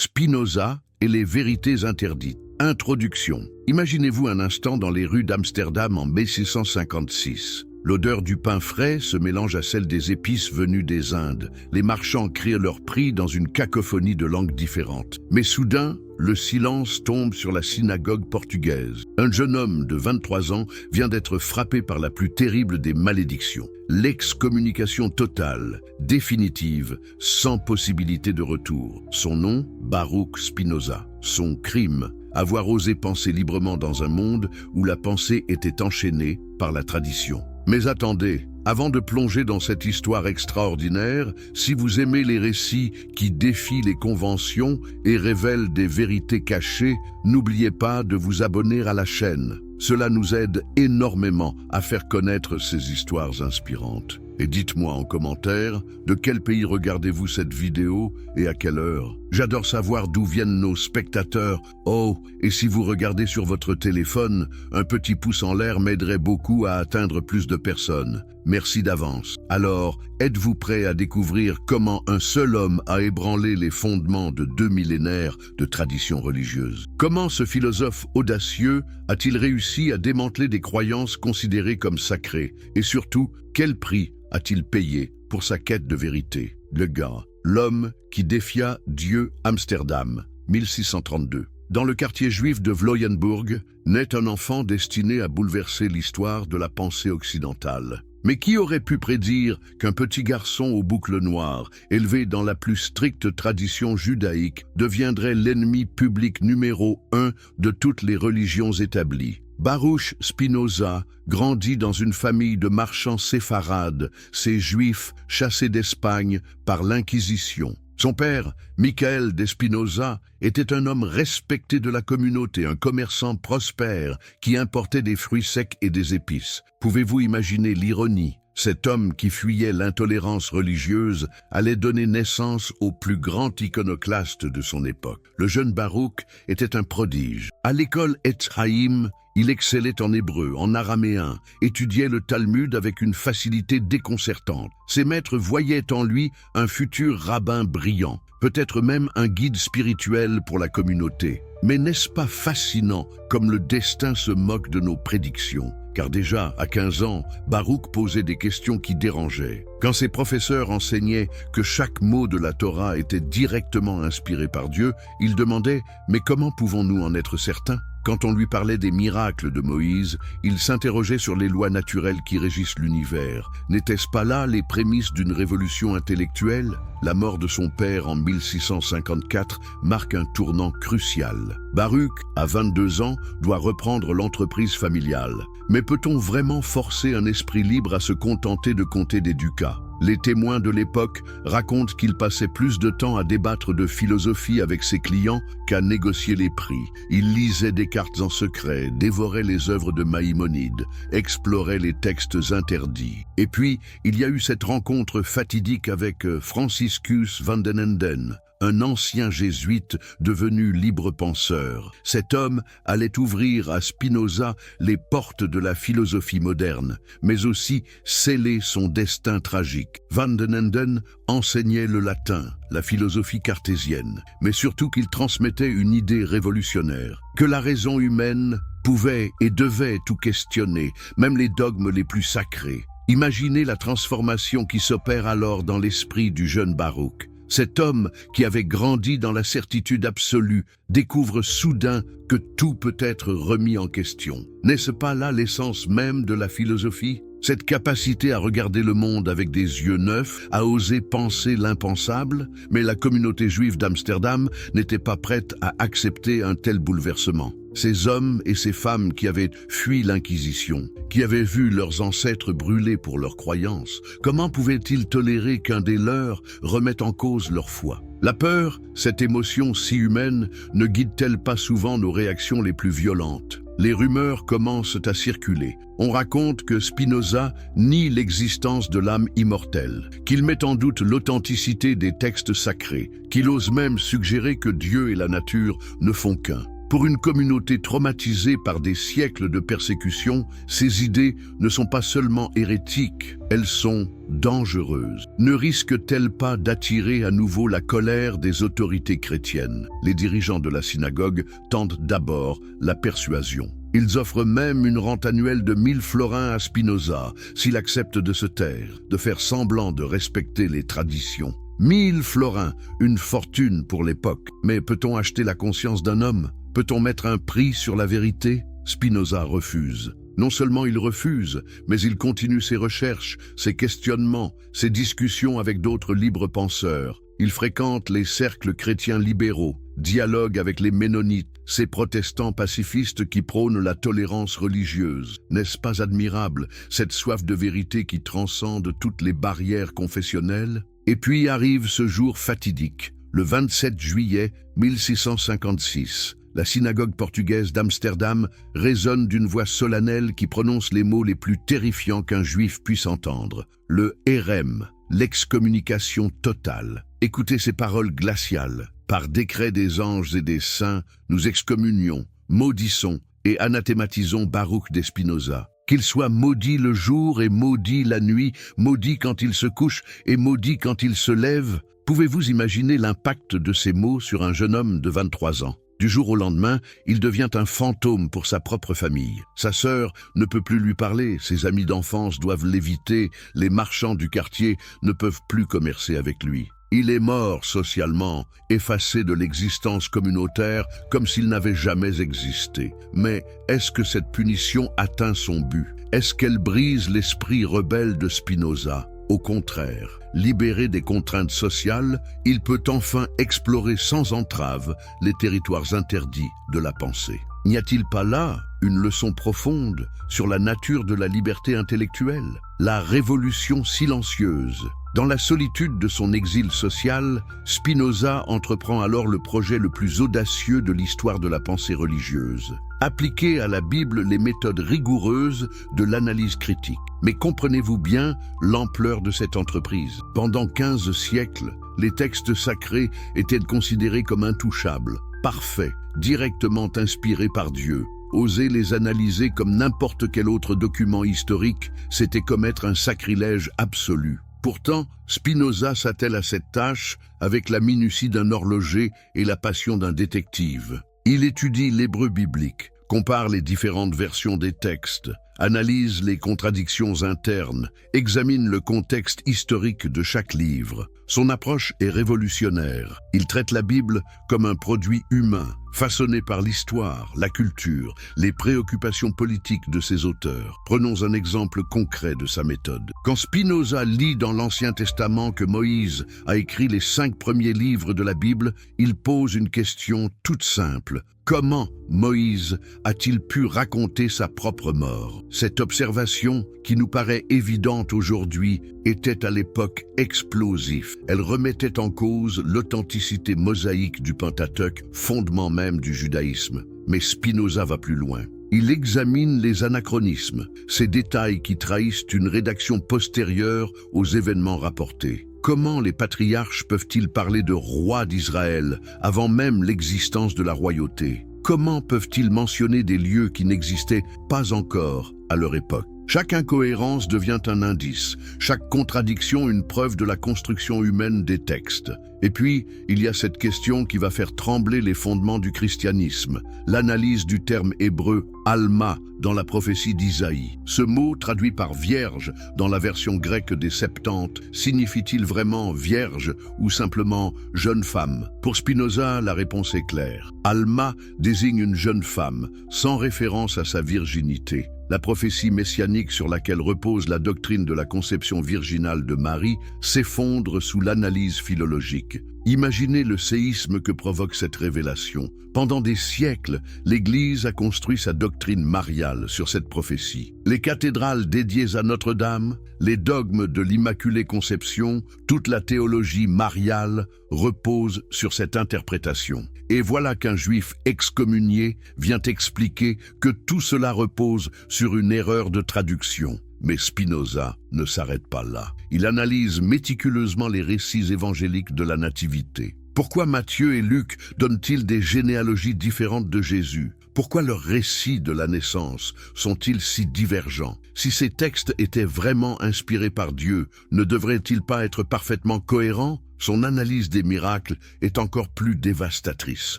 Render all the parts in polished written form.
Spinoza et les vérités interdites. Introduction. Imaginez-vous un instant dans les rues d'Amsterdam en 1656. L'odeur du pain frais se mélange à celle des épices venues des Indes. Les marchands crient leurs prix dans une cacophonie de langues différentes. Mais soudain, le silence tombe sur la synagogue portugaise. Un jeune homme de 23 ans vient d'être frappé par la plus terrible des malédictions. L'excommunication totale, définitive, sans possibilité de retour. Son nom, Baruch Spinoza. Son crime, avoir osé penser librement dans un monde où la pensée était enchaînée par la tradition. Mais attendez, avant de plonger dans cette histoire extraordinaire, si vous aimez les récits qui défient les conventions et révèlent des vérités cachées, n'oubliez pas de vous abonner à la chaîne. Cela nous aide énormément à faire connaître ces histoires inspirantes. Et dites-moi en commentaire, de quel pays regardez-vous cette vidéo et à quelle heure? J'adore savoir d'où viennent nos spectateurs. Oh, et si vous regardez sur votre téléphone, un petit pouce en l'air m'aiderait beaucoup à atteindre plus de personnes. Merci d'avance. Alors, êtes-vous prêt à découvrir comment un seul homme a ébranlé les fondements de 2 millénaires de traditions religieuses? Comment ce philosophe audacieux a-t-il réussi à démanteler des croyances considérées comme sacrées? Et surtout, quel prix a-t-il payé pour sa quête de vérité? Le gars, l'homme qui défia Dieu, Amsterdam, 1632. Dans le quartier juif de Vloyenburg, naît un enfant destiné à bouleverser l'histoire de la pensée occidentale. Mais qui aurait pu prédire qu'un petit garçon aux boucles noires, élevé dans la plus stricte tradition judaïque, deviendrait l'ennemi public numéro 1 de toutes les religions établies? Baruch Spinoza grandit dans une famille de marchands séfarades, ces juifs chassés d'Espagne par l'Inquisition. Son père, Michael de Spinoza, était un homme respecté de la communauté, un commerçant prospère qui importait des fruits secs et des épices. Pouvez-vous imaginer l'ironie? Cet homme qui fuyait l'intolérance religieuse allait donner naissance au plus grand iconoclaste de son époque. Le jeune Baruch était un prodige. À l'école Etz Haïm, il excellait en hébreu, en araméen, étudiait le Talmud avec une facilité déconcertante. Ses maîtres voyaient en lui un futur rabbin brillant, peut-être même un guide spirituel pour la communauté. Mais n'est-ce pas fascinant comme le destin se moque de nos prédictions? Car déjà, à 15 ans, Baruch posait des questions qui dérangeaient. Quand ses professeurs enseignaient que chaque mot de la Torah était directement inspiré par Dieu, il demandait « Mais comment pouvons-nous en être certains ?» Quand on lui parlait des miracles de Moïse, il s'interrogeait sur les lois naturelles qui régissent l'univers. N'était-ce pas là les prémices d'une révolution intellectuelle? La mort de son père en 1654 marque un tournant crucial. Baruch, à 22 ans, doit reprendre l'entreprise familiale. Mais peut-on vraiment forcer un esprit libre à se contenter de compter des ducats? Les témoins de l'époque racontent qu'il passait plus de temps à débattre de philosophie avec ses clients qu'à négocier les prix. Il lisait Descartes en secret, dévorait les œuvres de Maïmonide, explorait les textes interdits. Et puis, il y a eu cette rencontre fatidique avec Franciscus van den Enden, un ancien jésuite devenu libre penseur. Cet homme allait ouvrir à Spinoza les portes de la philosophie moderne, mais aussi sceller son destin tragique. Van den Enden enseignait le latin, la philosophie cartésienne, mais surtout qu'il transmettait une idée révolutionnaire, que la raison humaine pouvait et devait tout questionner, même les dogmes les plus sacrés. Imaginez la transformation qui s'opère alors dans l'esprit du jeune Baruch. Cet homme qui avait grandi dans la certitude absolue découvre soudain que tout peut être remis en question. N'est-ce pas là l'essence même de la philosophie? Cette capacité à regarder le monde avec des yeux neufs, à oser penser l'impensable, mais la communauté juive d'Amsterdam n'était pas prête à accepter un tel bouleversement. Ces hommes et ces femmes qui avaient fui l'Inquisition, qui avaient vu leurs ancêtres brûlés pour leurs croyances, comment pouvaient-ils tolérer qu'un des leurs remette en cause leur foi? La peur, cette émotion si humaine, ne guide-t-elle pas souvent nos réactions les plus violentes? Les rumeurs commencent à circuler. On raconte que Spinoza nie l'existence de l'âme immortelle, qu'il met en doute l'authenticité des textes sacrés, qu'il ose même suggérer que Dieu et la nature ne font qu'un. Pour une communauté traumatisée par des siècles de persécution, ces idées ne sont pas seulement hérétiques, elles sont dangereuses. Ne risquent-elles pas d'attirer à nouveau la colère des autorités chrétiennes? Les dirigeants de la synagogue tentent d'abord la persuasion. Ils offrent même une rente annuelle de 1000 florins à Spinoza, s'il accepte de se taire, de faire semblant de respecter les traditions. 1000 florins, une fortune pour l'époque. Mais peut-on acheter la conscience d'un homme? Peut-on mettre un prix sur la vérité? Spinoza refuse. Non seulement il refuse, mais il continue ses recherches, ses questionnements, ses discussions avec d'autres libres penseurs. Il fréquente les cercles chrétiens libéraux, dialogue avec les ménonites, ces protestants pacifistes qui prônent la tolérance religieuse. N'est-ce pas admirable, cette soif de vérité qui transcende toutes les barrières confessionnelles? Et puis arrive ce jour fatidique, le 27 juillet 1656. La synagogue portugaise d'Amsterdam résonne d'une voix solennelle qui prononce les mots les plus terrifiants qu'un juif puisse entendre. Le hérem, l'excommunication totale. Écoutez ces paroles glaciales. Par décret des anges et des saints, nous excommunions, maudissons et anathématisons Baruch de Spinoza. Qu'il soit maudit le jour et maudit la nuit, maudit quand il se couche et maudit quand il se lève. Pouvez-vous imaginer l'impact de ces mots sur un jeune homme de 23 ans? Du jour au lendemain, il devient un fantôme pour sa propre famille. Sa sœur ne peut plus lui parler, ses amis d'enfance doivent l'éviter, les marchands du quartier ne peuvent plus commercer avec lui. Il est mort socialement, effacé de l'existence communautaire comme s'il n'avait jamais existé. Mais est-ce que cette punition atteint son but? Est-ce qu'elle brise l'esprit rebelle de Spinoza? Au contraire, libéré des contraintes sociales, il peut enfin explorer sans entrave les territoires interdits de la pensée. N'y a-t-il pas là une leçon profonde sur la nature de la liberté intellectuelle? La révolution silencieuse. Dans la solitude de son exil social, Spinoza entreprend alors le projet le plus audacieux de l'histoire de la pensée religieuse. Appliquer à la Bible les méthodes rigoureuses de l'analyse critique. Mais comprenez-vous bien l'ampleur de cette entreprise? Pendant 15 siècles, les textes sacrés étaient considérés comme intouchables, parfaits, directement inspirés par Dieu. Oser les analyser comme n'importe quel autre document historique, c'était commettre un sacrilège absolu. Pourtant, Spinoza s'attelle à cette tâche avec la minutie d'un horloger et la passion d'un détective. Il étudie l'hébreu biblique, compare les différentes versions des textes, analyse les contradictions internes, examine le contexte historique de chaque livre. Son approche est révolutionnaire. Il traite la Bible comme un produit humain, façonné par l'histoire, la culture, les préoccupations politiques de ses auteurs. Prenons un exemple concret de sa méthode. Quand Spinoza lit dans l'Ancien Testament que Moïse a écrit les 5 premiers livres de la Bible, il pose une question toute simple. Comment Moïse a-t-il pu raconter sa propre mort? Cette observation, qui nous paraît évidente aujourd'hui, était à l'époque explosive. Elle remettait en cause l'authenticité mosaïque du Pentateuque, fondement même du judaïsme. Mais Spinoza va plus loin. Il examine les anachronismes, ces détails qui trahissent une rédaction postérieure aux événements rapportés. Comment les patriarches peuvent-ils parler de roi d'Israël avant même l'existence de la royauté? Comment peuvent-ils mentionner des lieux qui n'existaient pas encore à leur époque? Chaque incohérence devient un indice, chaque contradiction une preuve de la construction humaine des textes. Et puis, il y a cette question qui va faire trembler les fondements du christianisme, l'analyse du terme hébreu « alma » dans la prophétie d'Isaïe. Ce mot, traduit par « vierge » dans la version grecque des Septante, signifie-t-il vraiment « vierge » ou simplement « jeune femme » ? Pour Spinoza, la réponse est claire. Alma désigne une jeune femme, sans référence à sa virginité. La prophétie messianique sur laquelle repose la doctrine de la conception virginale de Marie s'effondre sous l'analyse philologique. Imaginez le séisme que provoque cette révélation. Pendant des siècles, l'Église a construit sa doctrine mariale sur cette prophétie. Les cathédrales dédiées à Notre-Dame, les dogmes de l'Immaculée Conception, toute la théologie mariale repose sur cette interprétation. Et voilà qu'un juif excommunié vient expliquer que tout cela repose sur une erreur de traduction. Mais Spinoza ne s'arrête pas là. Il analyse méticuleusement les récits évangéliques de la Nativité. Pourquoi Matthieu et Luc donnent-ils des généalogies différentes de Jésus? Pourquoi leurs récits de la naissance sont-ils si divergents? Si ces textes étaient vraiment inspirés par Dieu, ne devraient-ils pas être parfaitement cohérents? Son analyse des miracles est encore plus dévastatrice.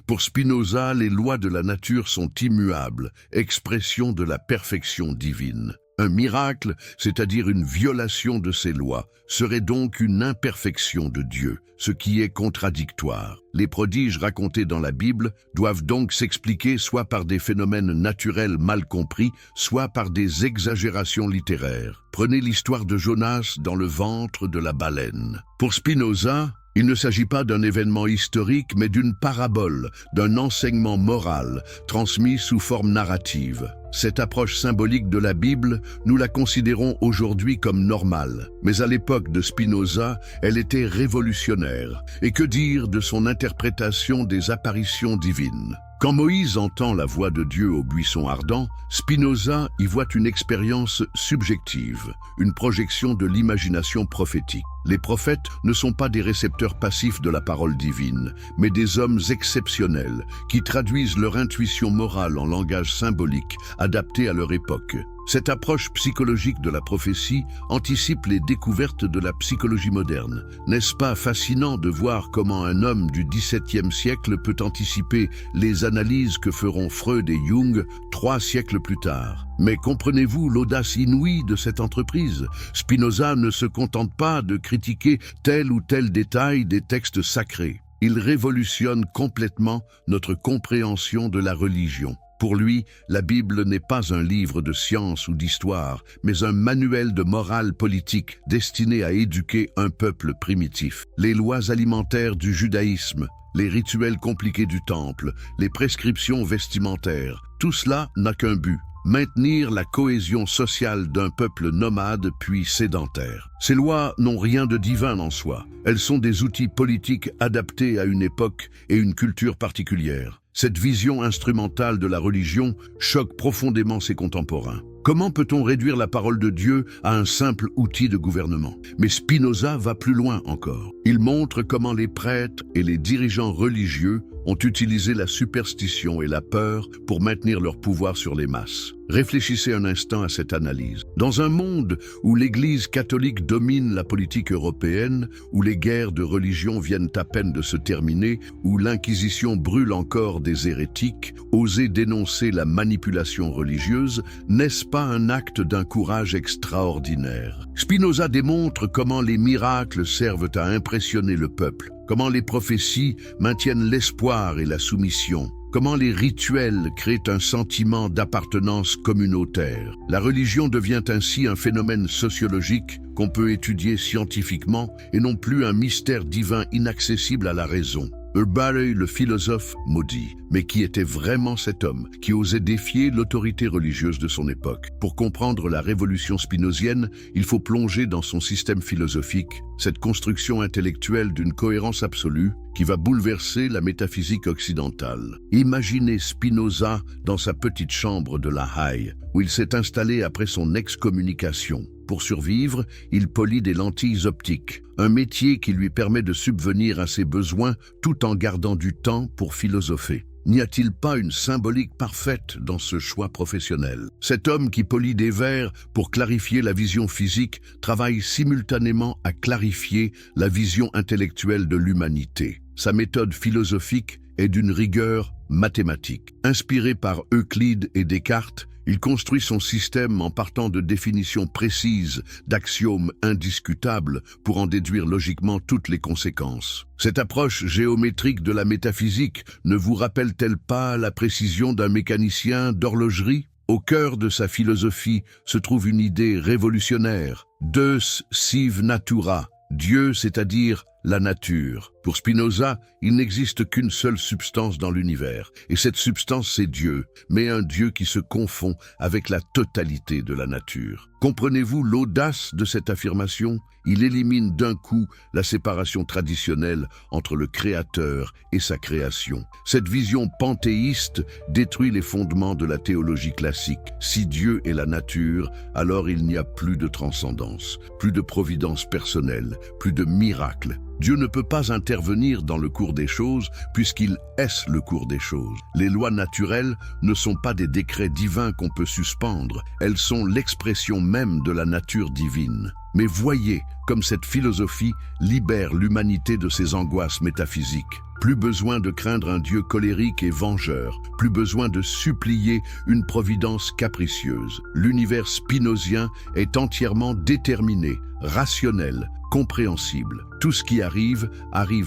Pour Spinoza, les lois de la nature sont immuables, expression de la perfection divine. Un miracle, c'est-à-dire une violation de ces lois, serait donc une imperfection de Dieu, ce qui est contradictoire. Les prodiges racontés dans la Bible doivent donc s'expliquer soit par des phénomènes naturels mal compris, soit par des exagérations littéraires. Prenez l'histoire de Jonas dans le ventre de la baleine. Pour Spinoza, il ne s'agit pas d'un événement historique, mais d'une parabole, d'un enseignement moral, transmis sous forme narrative. Cette approche symbolique de la Bible, nous la considérons aujourd'hui comme normale. Mais à l'époque de Spinoza, elle était révolutionnaire. Et que dire de son interprétation des apparitions divines? Quand Moïse entend la voix de Dieu au buisson ardent, Spinoza y voit une expérience subjective, une projection de l'imagination prophétique. Les prophètes ne sont pas des récepteurs passifs de la parole divine, mais des hommes exceptionnels qui traduisent leur intuition morale en langage symbolique, adapté à leur époque. Cette approche psychologique de la prophétie anticipe les découvertes de la psychologie moderne. N'est-ce pas fascinant de voir comment un homme du XVIIe siècle peut anticiper les analyses que feront Freud et Jung 3 siècles plus tard? Mais comprenez-vous l'audace inouïe de cette entreprise? Spinoza ne se contente pas de critiquer tel ou tel détail des textes sacrés. Il révolutionne complètement notre compréhension de la religion. Pour lui, la Bible n'est pas un livre de science ou d'histoire, mais un manuel de morale politique destiné à éduquer un peuple primitif. Les lois alimentaires du judaïsme, les rituels compliqués du temple, les prescriptions vestimentaires, tout cela n'a qu'un but: maintenir la cohésion sociale d'un peuple nomade puis sédentaire. Ces lois n'ont rien de divin en soi. Elles sont des outils politiques adaptés à une époque et une culture particulière. Cette vision instrumentale de la religion choque profondément ses contemporains. Comment peut-on réduire la parole de Dieu à un simple outil de gouvernement? Mais Spinoza va plus loin encore. Il montre comment les prêtres et les dirigeants religieux ont utilisé la superstition et la peur pour maintenir leur pouvoir sur les masses. Réfléchissez un instant à cette analyse. Dans un monde où l'Église catholique domine la politique européenne, où les guerres de religion viennent à peine de se terminer, où l'Inquisition brûle encore des hérétiques, oser dénoncer la manipulation religieuse, n'est-ce pas un acte d'un courage extraordinaire? Spinoza démontre comment les miracles servent à impressionner le peuple, comment les prophéties maintiennent l'espoir et la soumission, comment les rituels créent un sentiment d'appartenance communautaire. La religion devient ainsi un phénomène sociologique qu'on peut étudier scientifiquement et non plus un mystère divin inaccessible à la raison. Barry, le philosophe, maudit. Mais qui était vraiment cet homme qui osait défier l'autorité religieuse de son époque? Pour comprendre la révolution spinozienne, il faut plonger dans son système philosophique, cette construction intellectuelle d'une cohérence absolue qui va bouleverser la métaphysique occidentale. Imaginez Spinoza dans sa petite chambre de La Haye, où il s'est installé après son excommunication. Pour survivre, il polit des lentilles optiques, un métier qui lui permet de subvenir à ses besoins tout en gardant du temps pour philosopher. N'y a-t-il pas une symbolique parfaite dans ce choix professionnel? Cet homme qui polit des verres pour clarifier la vision physique travaille simultanément à clarifier la vision intellectuelle de l'humanité. Sa méthode philosophique est d'une rigueur mathématique. Inspiré par Euclide et Descartes, il construit son système en partant de définitions précises, d'axiomes indiscutables pour en déduire logiquement toutes les conséquences. Cette approche géométrique de la métaphysique ne vous rappelle-t-elle pas la précision d'un mécanicien d'horlogerie? Au cœur de sa philosophie se trouve une idée révolutionnaire: Deus sive natura, Dieu, c'est-à-dire la nature. Pour Spinoza, il n'existe qu'une seule substance dans l'univers, et cette substance c'est Dieu, mais un Dieu qui se confond avec la totalité de la nature. Comprenez-vous l'audace de cette affirmation? Il élimine d'un coup la séparation traditionnelle entre le Créateur et sa création. Cette vision panthéiste détruit les fondements de la théologie classique. Si Dieu est la nature, alors il n'y a plus de transcendance, plus de providence personnelle, plus de miracle. Dieu ne peut pas intervenir dans le cours des choses puisqu'il est le cours des choses. Les lois naturelles ne sont pas des décrets divins qu'on peut suspendre, elles sont l'expression même de la nature divine. Mais voyez comme cette philosophie libère l'humanité de ses angoisses métaphysiques. Plus besoin de craindre un Dieu colérique et vengeur, plus besoin de supplier une providence capricieuse. L'univers spinozien est entièrement déterminé, rationnel, compréhensible. Tout ce qui arrive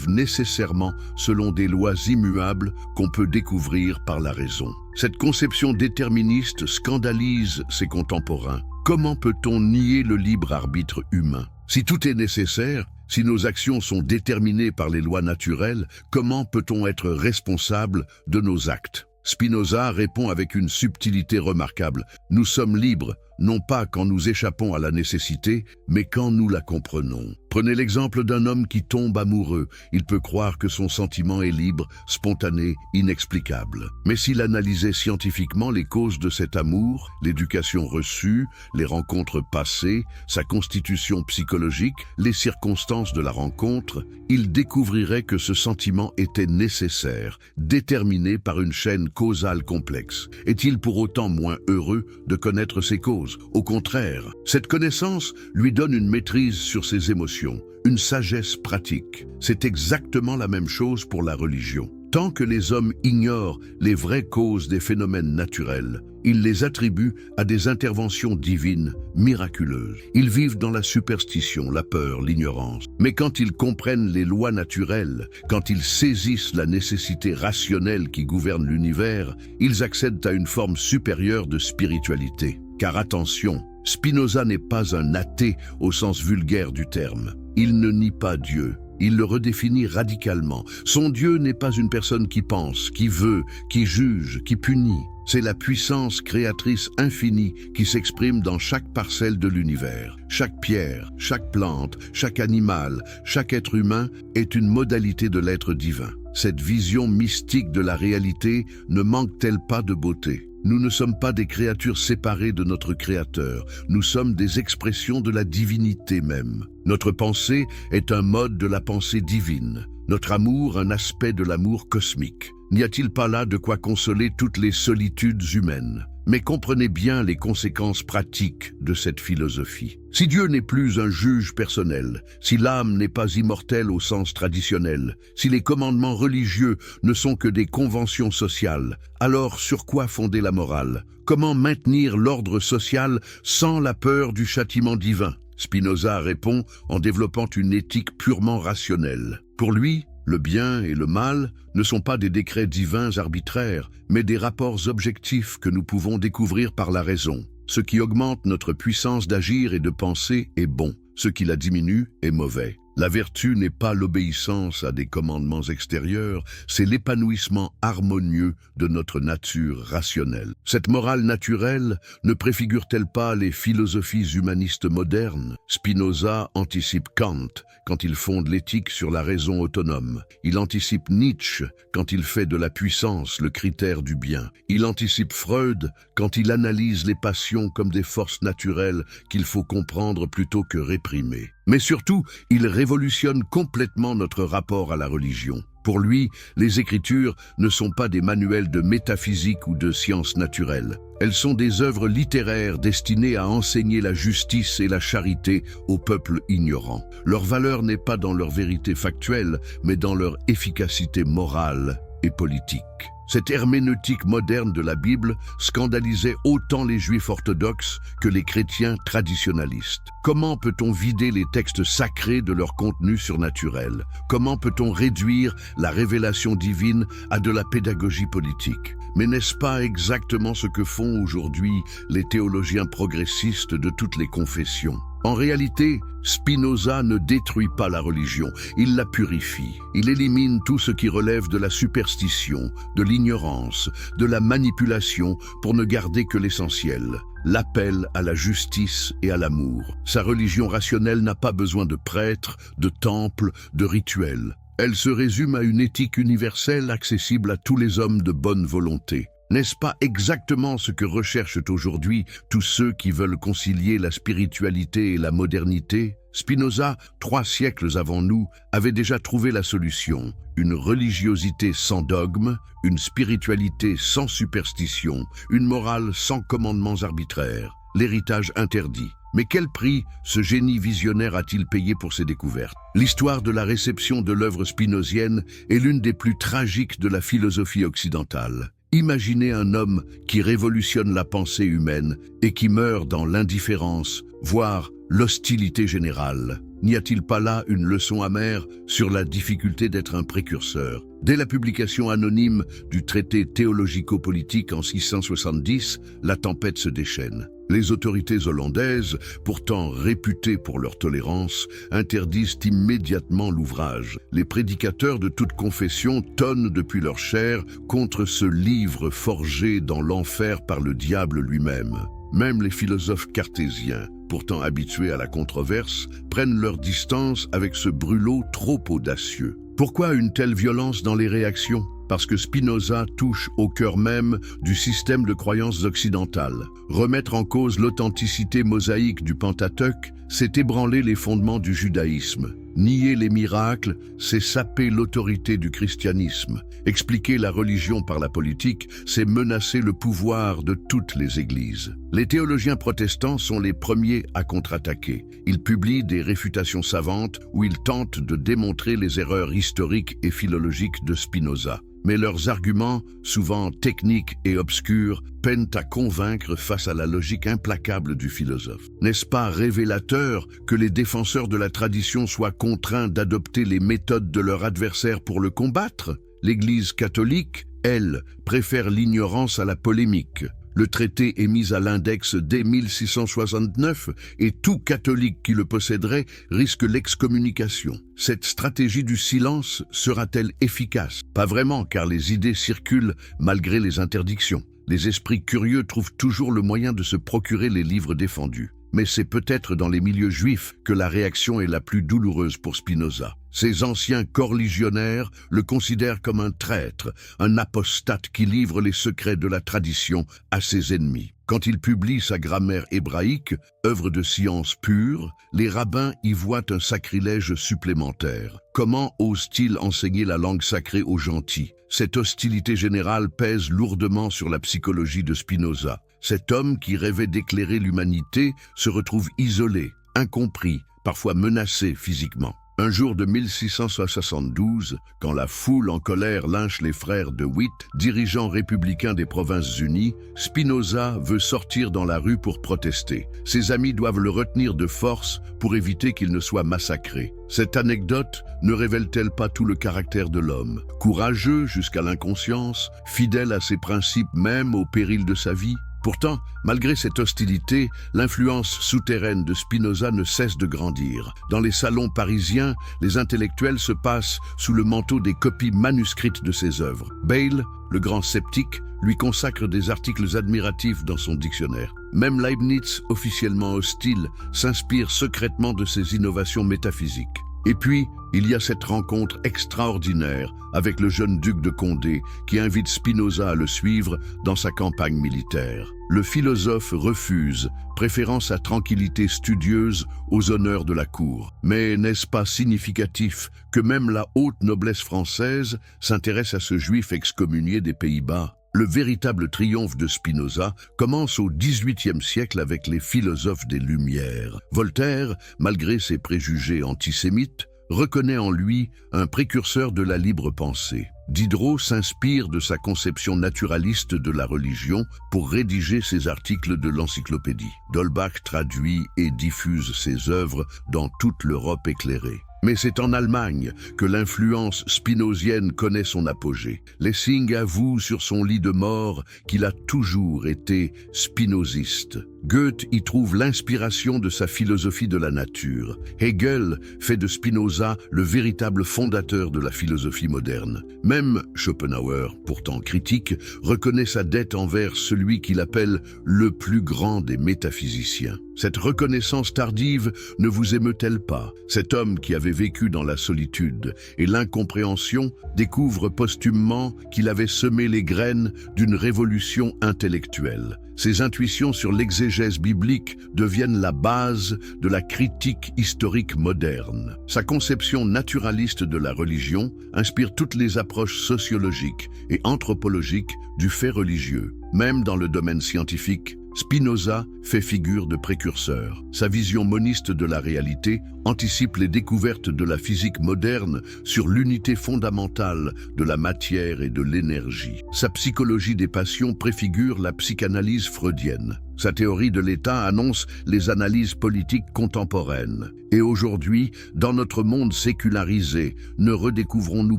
nécessairement selon des lois immuables qu'on peut découvrir par la raison. Cette conception déterministe scandalise ses contemporains. Comment peut-on nier le libre arbitre humain? Si tout est nécessaire, si nos actions sont déterminées par les lois naturelles, comment peut-on être responsable de nos actes? Spinoza répond avec une subtilité remarquable. Nous sommes libres, non pas quand nous échappons à la nécessité, mais quand nous la comprenons. Prenez l'exemple d'un homme qui tombe amoureux. Il peut croire que son sentiment est libre, spontané, inexplicable. Mais s'il analysait scientifiquement les causes de cet amour, l'éducation reçue, les rencontres passées, sa constitution psychologique, les circonstances de la rencontre, il découvrirait que ce sentiment était nécessaire, déterminé par une chaîne causale complexe. Est-il pour autant moins heureux de connaître ses causes? Au contraire, cette connaissance lui donne une maîtrise sur ses émotions, une sagesse pratique. C'est exactement la même chose pour la religion. Tant que les hommes ignorent les vraies causes des phénomènes naturels, ils les attribuent à des interventions divines, miraculeuses. Ils vivent dans la superstition, la peur, l'ignorance. Mais quand ils comprennent les lois naturelles, quand ils saisissent la nécessité rationnelle qui gouverne l'univers, ils accèdent à une forme supérieure de spiritualité. Car attention, Spinoza n'est pas un athée au sens vulgaire du terme. Il ne nie pas Dieu. Il le redéfinit radicalement. Son Dieu n'est pas une personne qui pense, qui veut, qui juge, qui punit. C'est la puissance créatrice infinie qui s'exprime dans chaque parcelle de l'univers. Chaque pierre, chaque plante, chaque animal, chaque être humain est une modalité de l'être divin. Cette vision mystique de la réalité ne manque-t-elle pas de beauté? Nous ne sommes pas des créatures séparées de notre Créateur, nous sommes des expressions de la divinité même. Notre pensée est un mode de la pensée divine, notre amour un aspect de l'amour cosmique. N'y a-t-il pas là de quoi consoler toutes les solitudes humaines? Mais comprenez bien les conséquences pratiques de cette philosophie. Si Dieu n'est plus un juge personnel, si l'âme n'est pas immortelle au sens traditionnel, si les commandements religieux ne sont que des conventions sociales, alors sur quoi fonder la morale? Comment maintenir l'ordre social sans la peur du châtiment divin? Spinoza répond en développant une éthique purement rationnelle. Pour lui, le bien et le mal ne sont pas des décrets divins arbitraires, mais des rapports objectifs que nous pouvons découvrir par la raison. Ce qui augmente notre puissance d'agir et de penser est bon, ce qui la diminue est mauvais. La vertu n'est pas l'obéissance à des commandements extérieurs, c'est l'épanouissement harmonieux de notre nature rationnelle. Cette morale naturelle ne préfigure-t-elle pas les philosophies humanistes modernes? Spinoza anticipe Kant quand il fonde l'éthique sur la raison autonome. Il anticipe Nietzsche quand il fait de la puissance le critère du bien. Il anticipe Freud quand il analyse les passions comme des forces naturelles qu'il faut comprendre plutôt que réprimer. Mais surtout, il révolutionne complètement notre rapport à la religion. Pour lui, les Écritures ne sont pas des manuels de métaphysique ou de sciences naturelles. Elles sont des œuvres littéraires destinées à enseigner la justice et la charité aux peuples ignorants. Leur valeur n'est pas dans leur vérité factuelle, mais dans leur efficacité morale et politique. Cette herméneutique moderne de la Bible scandalisait autant les Juifs orthodoxes que les chrétiens traditionalistes. Comment peut-on vider les textes sacrés de leur contenu surnaturel? Comment peut-on réduire la révélation divine à de la pédagogie politique? Mais n'est-ce pas exactement ce que font aujourd'hui les théologiens progressistes de toutes les confessions? En réalité, Spinoza ne détruit pas la religion, il la purifie. Il élimine tout ce qui relève de la superstition, de l'ignorance, de la manipulation pour ne garder que l'essentiel, l'appel à la justice et à l'amour. Sa religion rationnelle n'a pas besoin de prêtres, de temples, de rituels. Elle se résume à une éthique universelle accessible à tous les hommes de bonne volonté. N'est-ce pas exactement ce que recherchent aujourd'hui tous ceux qui veulent concilier la spiritualité et la modernité? Spinoza, 3 siècles avant nous, avait déjà trouvé la solution. Une religiosité sans dogme, une spiritualité sans superstition, une morale sans commandements arbitraires, l'héritage interdit. Mais quel prix ce génie visionnaire a-t-il payé pour ses découvertes? L'histoire de la réception de l'œuvre spinozienne est l'une des plus tragiques de la philosophie occidentale. Imaginez un homme qui révolutionne la pensée humaine et qui meurt dans l'indifférence, voire l'hostilité générale. N'y a-t-il pas là une leçon amère sur la difficulté d'être un précurseur? Dès la publication anonyme du traité théologico-politique en 670, la tempête se déchaîne. Les autorités hollandaises, pourtant réputées pour leur tolérance, interdisent immédiatement l'ouvrage. Les prédicateurs de toute confession tonnent depuis leur chair contre ce livre forgé dans l'enfer par le diable lui-même. Même les philosophes cartésiens, pourtant habitués à la controverse, prennent leur distance avec ce brûlot trop audacieux. Pourquoi une telle violence dans les réactions? Parce que Spinoza touche au cœur même du système de croyances occidentales. Remettre en cause l'authenticité mosaïque du Pentateuque, c'est ébranler les fondements du judaïsme. Nier les miracles, c'est saper l'autorité du christianisme. Expliquer la religion par la politique, c'est menacer le pouvoir de toutes les églises. Les théologiens protestants sont les premiers à contre-attaquer. Ils publient des réfutations savantes où ils tentent de démontrer les erreurs historiques et philologiques de Spinoza. Mais leurs arguments, souvent techniques et obscurs, peinent à convaincre face à la logique implacable du philosophe. N'est-ce pas révélateur que les défenseurs de la tradition soient contraints d'adopter les méthodes de leur adversaire pour le combattre? L'Église catholique, elle, préfère l'ignorance à la polémique. Le traité est mis à l'index dès 1669 et tout catholique qui le posséderait risque l'excommunication. Cette stratégie du silence sera-t-elle efficace? Pas vraiment, car les idées circulent malgré les interdictions. Les esprits curieux trouvent toujours le moyen de se procurer les livres défendus. Mais c'est peut-être dans les milieux juifs que la réaction est la plus douloureuse pour Spinoza. Ces anciens corligionnaires le considèrent comme un traître, un apostate qui livre les secrets de la tradition à ses ennemis. Quand il publie sa grammaire hébraïque, œuvre de science pure, les rabbins y voient un sacrilège supplémentaire. Comment ose-t-il enseigner la langue sacrée aux gentils? Cette hostilité générale pèse lourdement sur la psychologie de Spinoza. Cet homme qui rêvait d'éclairer l'humanité se retrouve isolé, incompris, parfois menacé physiquement. Un jour de 1672, quand la foule en colère lynche les frères de Witt, dirigeants républicains des Provinces-Unies, Spinoza veut sortir dans la rue pour protester. Ses amis doivent le retenir de force pour éviter qu'il ne soit massacré. Cette anecdote ne révèle-t-elle pas tout le caractère de l'homme? Courageux jusqu'à l'inconscience, fidèle à ses principes même au péril de sa vie? Pourtant, malgré cette hostilité, l'influence souterraine de Spinoza ne cesse de grandir. Dans les salons parisiens, les intellectuels se passent sous le manteau des copies manuscrites de ses œuvres. Bayle, le grand sceptique, lui consacre des articles admiratifs dans son dictionnaire. Même Leibniz, officiellement hostile, s'inspire secrètement de ses innovations métaphysiques. Et puis, il y a cette rencontre extraordinaire avec le jeune duc de Condé qui invite Spinoza à le suivre dans sa campagne militaire. Le philosophe refuse, préférant sa tranquillité studieuse aux honneurs de la cour. Mais n'est-ce pas significatif que même la haute noblesse française s'intéresse à ce juif excommunié des Pays-Bas? Le véritable triomphe de Spinoza commence au XVIIIe siècle avec les philosophes des Lumières. Voltaire, malgré ses préjugés antisémites, reconnaît en lui un précurseur de la libre pensée. Diderot s'inspire de sa conception naturaliste de la religion pour rédiger ses articles de l'encyclopédie. D'Holbach traduit et diffuse ses œuvres dans toute l'Europe éclairée. Mais c'est en Allemagne que l'influence spinozienne connaît son apogée. Lessing avoue sur son lit de mort qu'il a toujours été spinoziste. Goethe y trouve l'inspiration de sa philosophie de la nature. Hegel fait de Spinoza le véritable fondateur de la philosophie moderne. Même Schopenhauer, pourtant critique, reconnaît sa dette envers celui qu'il appelle le plus grand des métaphysiciens. Cette reconnaissance tardive ne vous émeut-elle pas? Cet homme qui avait vécu dans la solitude et l'incompréhension découvre posthumement qu'il avait semé les graines d'une révolution intellectuelle. Ses intuitions sur l'exégèse biblique deviennent la base de la critique historique moderne. Sa conception naturaliste de la religion inspire toutes les approches sociologiques et anthropologiques du fait religieux. Même dans le domaine scientifique, Spinoza fait figure de précurseur. Sa vision moniste de la réalité anticipe les découvertes de la physique moderne sur l'unité fondamentale de la matière et de l'énergie. Sa psychologie des passions préfigure la psychanalyse freudienne. Sa théorie de l'État annonce les analyses politiques contemporaines. Et aujourd'hui, dans notre monde sécularisé, ne redécouvrons-nous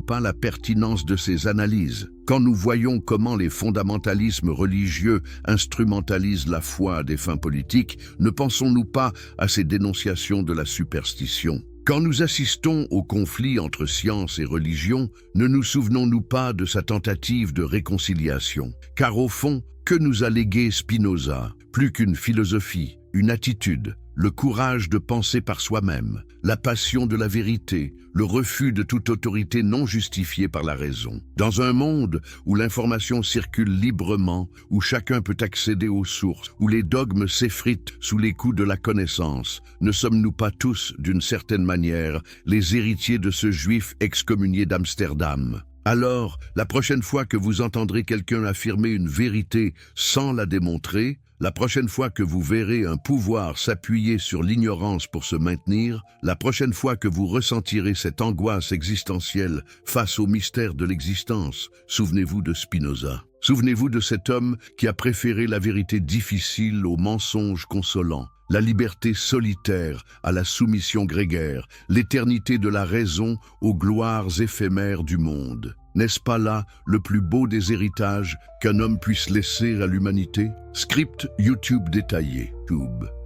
pas la pertinence de ces analyses? Quand nous voyons comment les fondamentalismes religieux instrumentalisent la foi à des fins politiques, ne pensons-nous pas à ces dénonciations de la superstition? Quand nous assistons au conflit entre science et religion, ne nous souvenons-nous pas de sa tentative de réconciliation? Car au fond, que nous a légué Spinoza? Plus qu'une philosophie, une attitude, le courage de penser par soi-même, la passion de la vérité, le refus de toute autorité non justifiée par la raison. Dans un monde où l'information circule librement, où chacun peut accéder aux sources, où les dogmes s'effritent sous les coups de la connaissance, ne sommes-nous pas tous, d'une certaine manière, les héritiers de ce juif excommunié d'Amsterdam? Alors, la prochaine fois que vous entendrez quelqu'un affirmer une vérité sans la démontrer, la prochaine fois que vous verrez un pouvoir s'appuyer sur l'ignorance pour se maintenir, la prochaine fois que vous ressentirez cette angoisse existentielle face au mystère de l'existence, souvenez-vous de Spinoza. Souvenez-vous de cet homme qui a préféré la vérité difficile au mensonge consolant, la liberté solitaire à la soumission grégaire, l'éternité de la raison aux gloires éphémères du monde. N'est-ce pas là le plus beau des héritages qu'un homme puisse laisser à l'humanité? Script YouTube détaillé.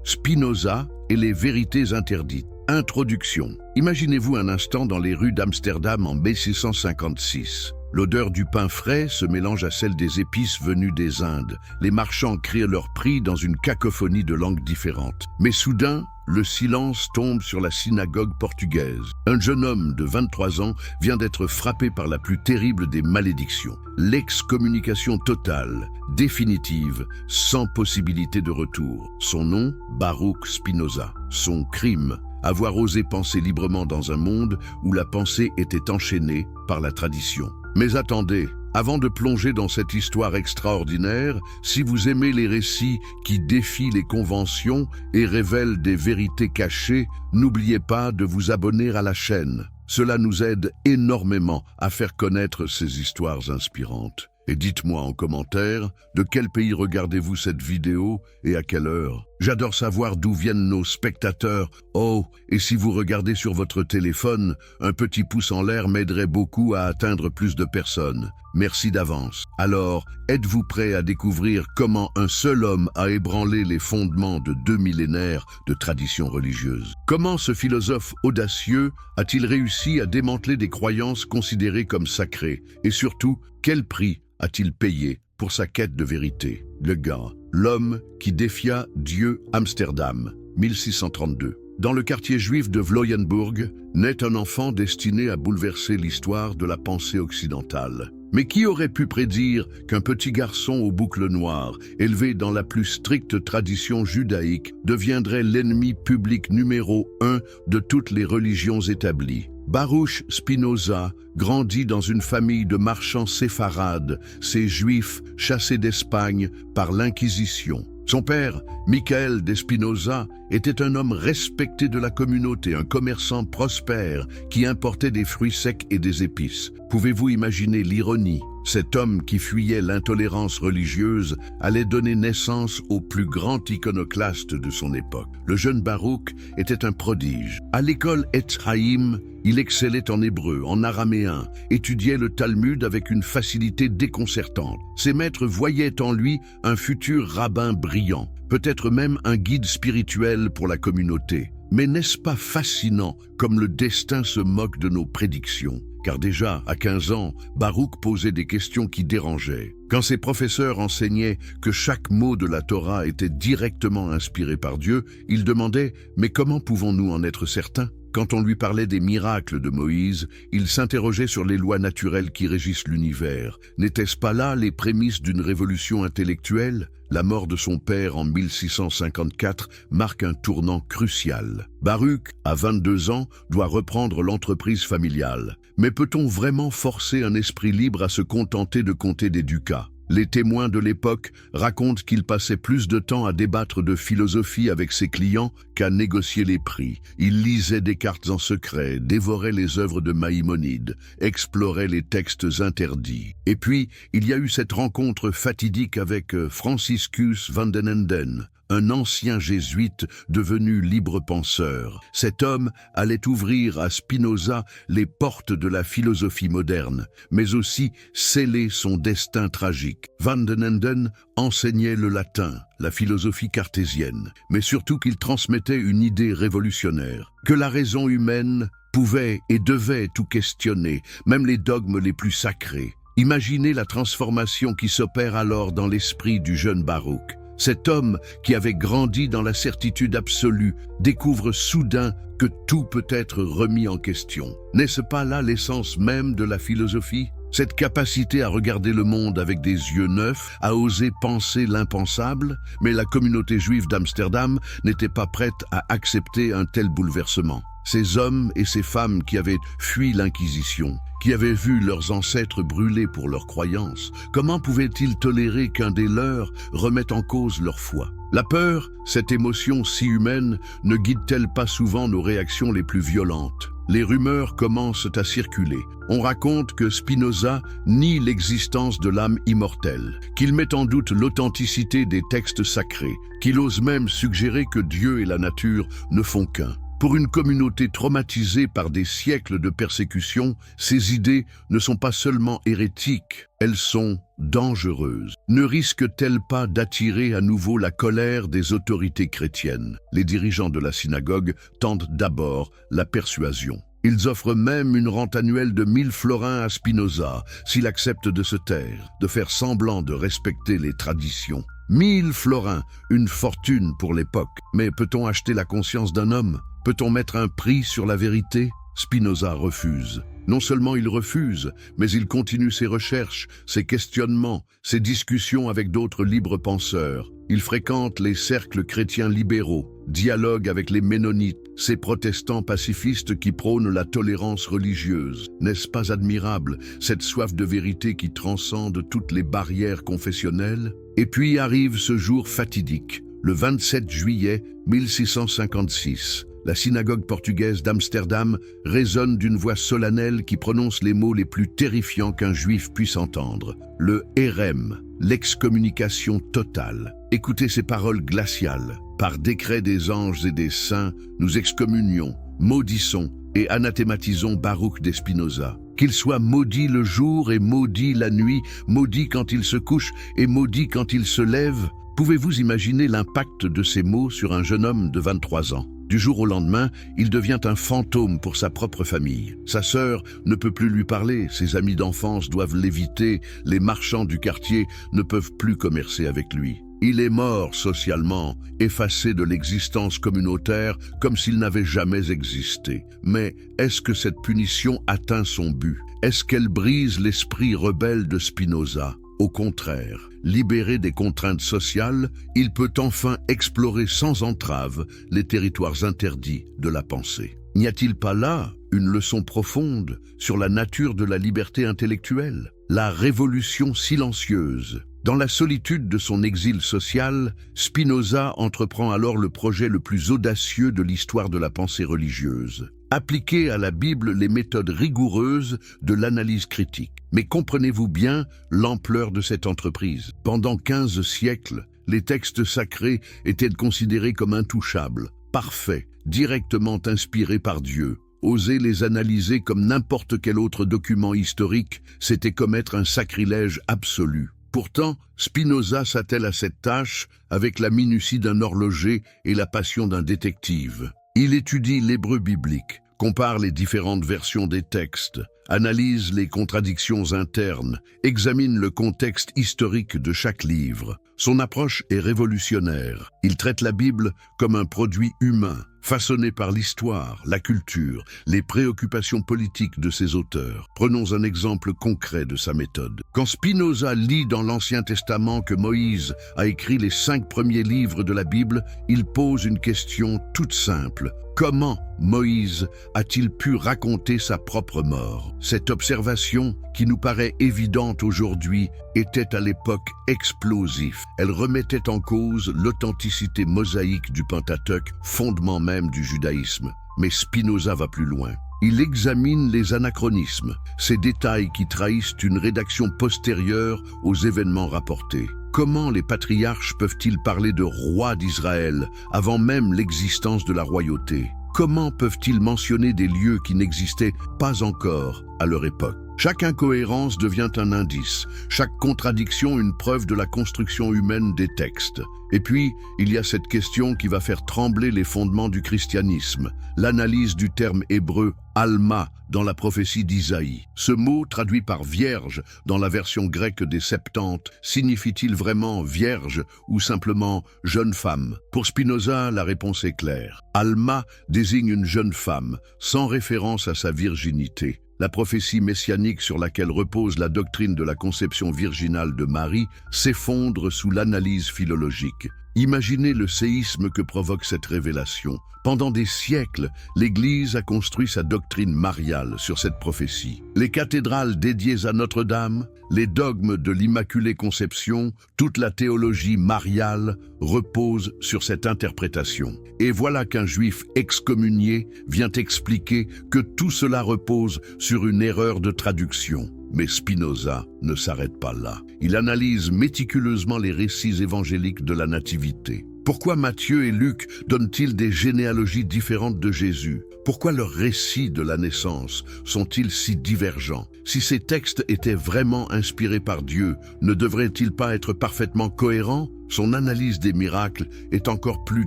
Spinoza et les vérités interdites. Introduction. Imaginez-vous un instant dans les rues d'Amsterdam en 1656. L'odeur du pain frais se mélange à celle des épices venues des Indes. Les marchands crient leur prix dans une cacophonie de langues différentes. Mais soudain, le silence tombe sur la synagogue portugaise. Un jeune homme de 23 ans vient d'être frappé par la plus terrible des malédictions. L'excommunication totale, définitive, sans possibilité de retour. Son nom, Baruch Spinoza. Son crime, avoir osé penser librement dans un monde où la pensée était enchaînée par la tradition. Mais attendez, avant de plonger dans cette histoire extraordinaire, si vous aimez les récits qui défient les conventions et révèlent des vérités cachées, n'oubliez pas de vous abonner à la chaîne. Cela nous aide énormément à faire connaître ces histoires inspirantes. Et dites-moi en commentaire, de quel pays regardez-vous cette vidéo et à quelle heure? J'adore savoir d'où viennent nos spectateurs. Oh, et si vous regardez sur votre téléphone, un petit pouce en l'air m'aiderait beaucoup à atteindre plus de personnes. Merci d'avance. Alors, êtes-vous prêt à découvrir comment un seul homme a ébranlé les fondements de 2 millénaires de traditions religieuses? Comment ce philosophe audacieux a-t-il réussi à démanteler des croyances considérées comme sacrées? Et surtout, quel prix a-t-il payé pour sa quête de vérité? Le gars, l'homme qui défia Dieu, Amsterdam, 1632. Dans le quartier juif de Vloyenburg, naît un enfant destiné à bouleverser l'histoire de la pensée occidentale. Mais qui aurait pu prédire qu'un petit garçon aux boucles noires, élevé dans la plus stricte tradition judaïque, deviendrait l'ennemi public numéro 1 de toutes les religions établies? Baruch Spinoza grandit dans une famille de marchands séfarades, ces juifs chassés d'Espagne par l'Inquisition. Son père, Michael de Spinoza, était un homme respecté de la communauté, un commerçant prospère qui importait des fruits secs et des épices. Pouvez-vous imaginer l'ironie? Cet homme qui fuyait l'intolérance religieuse allait donner naissance au plus grand iconoclaste de son époque. Le jeune Baruch était un prodige. À l'école Etz Haïm, Il excellait en hébreu, en araméen, étudiait le Talmud avec une facilité déconcertante. Ses maîtres voyaient en lui un futur rabbin brillant, peut-être même un guide spirituel pour la communauté. Mais n'est-ce pas fascinant comme le destin se moque de nos prédictions? Car déjà, à 15 ans, Baruch posait des questions qui dérangeaient. Quand ses professeurs enseignaient que chaque mot de la Torah était directement inspiré par Dieu, il demandait « Mais comment pouvons-nous en être certains ?» Quand on lui parlait des miracles de Moïse, il s'interrogeait sur les lois naturelles qui régissent l'univers. N'étaient-ce pas là les prémices d'une révolution intellectuelle? La mort de son père en 1654 marque un tournant crucial. Baruch, à 22 ans, doit reprendre l'entreprise familiale. Mais peut-on vraiment forcer un esprit libre à se contenter de compter des ducats? Les témoins de l'époque racontent qu'il passait plus de temps à débattre de philosophie avec ses clients qu'à négocier les prix. Il lisait Descartes en secret, dévorait les œuvres de Maïmonide, explorait les textes interdits. Et puis, il y a eu cette rencontre fatidique avec Franciscus van den Enden, un ancien jésuite devenu libre penseur. Cet homme allait ouvrir à Spinoza les portes de la philosophie moderne, mais aussi sceller son destin tragique. Van den Enden enseignait le latin, la philosophie cartésienne, mais surtout qu'il transmettait une idée révolutionnaire, que la raison humaine pouvait et devait tout questionner, même les dogmes les plus sacrés. Imaginez la transformation qui s'opère alors dans l'esprit du jeune Baruch. Cet homme qui avait grandi dans la certitude absolue découvre soudain que tout peut être remis en question. N'est-ce pas là l'essence même de la philosophie? Cette capacité à regarder le monde avec des yeux neufs, à oser penser l'impensable? Mais la communauté juive d'Amsterdam n'était pas prête à accepter un tel bouleversement. Ces hommes et ces femmes qui avaient fui l'Inquisition, qui avaient vu leurs ancêtres brûlés pour leurs croyances, comment pouvaient-ils tolérer qu'un des leurs remette en cause leur foi? La peur, cette émotion si humaine, ne guide-t-elle pas souvent nos réactions les plus violentes? Les rumeurs commencent à circuler. On raconte que Spinoza nie l'existence de l'âme immortelle, qu'il met en doute l'authenticité des textes sacrés, qu'il ose même suggérer que Dieu et la nature ne font qu'un. Pour une communauté traumatisée par des siècles de persécution, ces idées ne sont pas seulement hérétiques, elles sont dangereuses. Ne risquent-elles pas d'attirer à nouveau la colère des autorités chrétiennes? Les dirigeants de la synagogue tentent d'abord la persuasion. Ils offrent même une rente annuelle de 1000 florins à Spinoza s'il accepte de se taire, de faire semblant de respecter les traditions. 1000 florins, une fortune pour l'époque. Mais peut-on acheter la conscience d'un homme? Peut-on mettre un prix sur la vérité? Spinoza refuse. Non seulement il refuse, mais il continue ses recherches, ses questionnements, ses discussions avec d'autres libres penseurs. Il fréquente les cercles chrétiens libéraux, dialogue avec les ménonites, ces protestants pacifistes qui prônent la tolérance religieuse. N'est-ce pas admirable, cette soif de vérité qui transcende toutes les barrières confessionnelles? Et puis arrive ce jour fatidique, le 27 juillet 1656. La synagogue portugaise d'Amsterdam résonne d'une voix solennelle qui prononce les mots les plus terrifiants qu'un juif puisse entendre. Le hérem, l'excommunication totale. Écoutez ces paroles glaciales. Par décret des anges et des saints, nous excommunions, maudissons et anathématisons Baruch de Spinoza. Qu'il soit maudit le jour et maudit la nuit, maudit quand il se couche et maudit quand il se lève. Pouvez-vous imaginer l'impact de ces mots sur un jeune homme de 23 ans? Du jour au lendemain, il devient un fantôme pour sa propre famille. Sa sœur ne peut plus lui parler, ses amis d'enfance doivent l'éviter, les marchands du quartier ne peuvent plus commercer avec lui. Il est mort socialement, effacé de l'existence communautaire comme s'il n'avait jamais existé. Mais est-ce que cette punition atteint son but? Est-ce qu'elle brise l'esprit rebelle de Spinoza? Au contraire, libéré des contraintes sociales, il peut enfin explorer sans entrave les territoires interdits de la pensée. N'y a-t-il pas là une leçon profonde sur la nature de la liberté intellectuelle? La révolution silencieuse. Dans la solitude de son exil social, Spinoza entreprend alors le projet le plus audacieux de l'histoire de la pensée religieuse. Appliquer à la Bible les méthodes rigoureuses de l'analyse critique. Mais comprenez-vous bien l'ampleur de cette entreprise? Pendant 15 siècles, les textes sacrés étaient considérés comme intouchables, parfaits, directement inspirés par Dieu. Oser les analyser comme n'importe quel autre document historique, c'était commettre un sacrilège absolu. Pourtant, Spinoza s'attelle à cette tâche avec la minutie d'un horloger et la passion d'un détective. Il étudie l'hébreu biblique, compare les différentes versions des textes, analyse les contradictions internes, examine le contexte historique de chaque livre. Son approche est révolutionnaire. Il traite la Bible comme un produit humain, façonné par l'histoire, la culture, les préoccupations politiques de ses auteurs. Prenons un exemple concret de sa méthode. Quand Spinoza lit dans l'Ancien Testament que Moïse a écrit les 5 premiers livres de la Bible, il pose une question toute simple. Comment Moïse a-t-il pu raconter sa propre mort? Cette observation, qui nous paraît évidente aujourd'hui, était à l'époque explosive. Elle remettait en cause l'authenticité mosaïque du Pentateuque, fondement même du judaïsme. Mais Spinoza va plus loin. Il examine les anachronismes, ces détails qui trahissent une rédaction postérieure aux événements rapportés. Comment les patriarches peuvent-ils parler de roi d'Israël avant même l'existence de la royauté? Comment peuvent-ils mentionner des lieux qui n'existaient pas encore à leur époque? Chaque incohérence devient un indice, chaque contradiction une preuve de la construction humaine des textes. Et puis, il y a cette question qui va faire trembler les fondements du christianisme, l'analyse du terme hébreu « alma » dans la prophétie d'Isaïe. Ce mot, traduit par « vierge » dans la version grecque des Septante, signifie-t-il vraiment « vierge » ou simplement « jeune femme » ? Pour Spinoza, la réponse est claire. Alma désigne une jeune femme, sans référence à sa virginité. La prophétie messianique sur laquelle repose la doctrine de la conception virginale de Marie s'effondre sous l'analyse philologique. Imaginez le séisme que provoque cette révélation. Pendant des siècles, l'Église a construit sa doctrine mariale sur cette prophétie. Les cathédrales dédiées à Notre-Dame, les dogmes de l'Immaculée Conception, toute la théologie mariale repose sur cette interprétation. Et voilà qu'un juif excommunié vient expliquer que tout cela repose sur une erreur de traduction. Mais Spinoza ne s'arrête pas là. Il analyse méticuleusement les récits évangéliques de la Nativité. Pourquoi Matthieu et Luc donnent-ils des généalogies différentes de Jésus? Pourquoi leurs récits de la naissance sont-ils si divergents? Si ces textes étaient vraiment inspirés par Dieu, ne devraient-ils pas être parfaitement cohérents? Son analyse des miracles est encore plus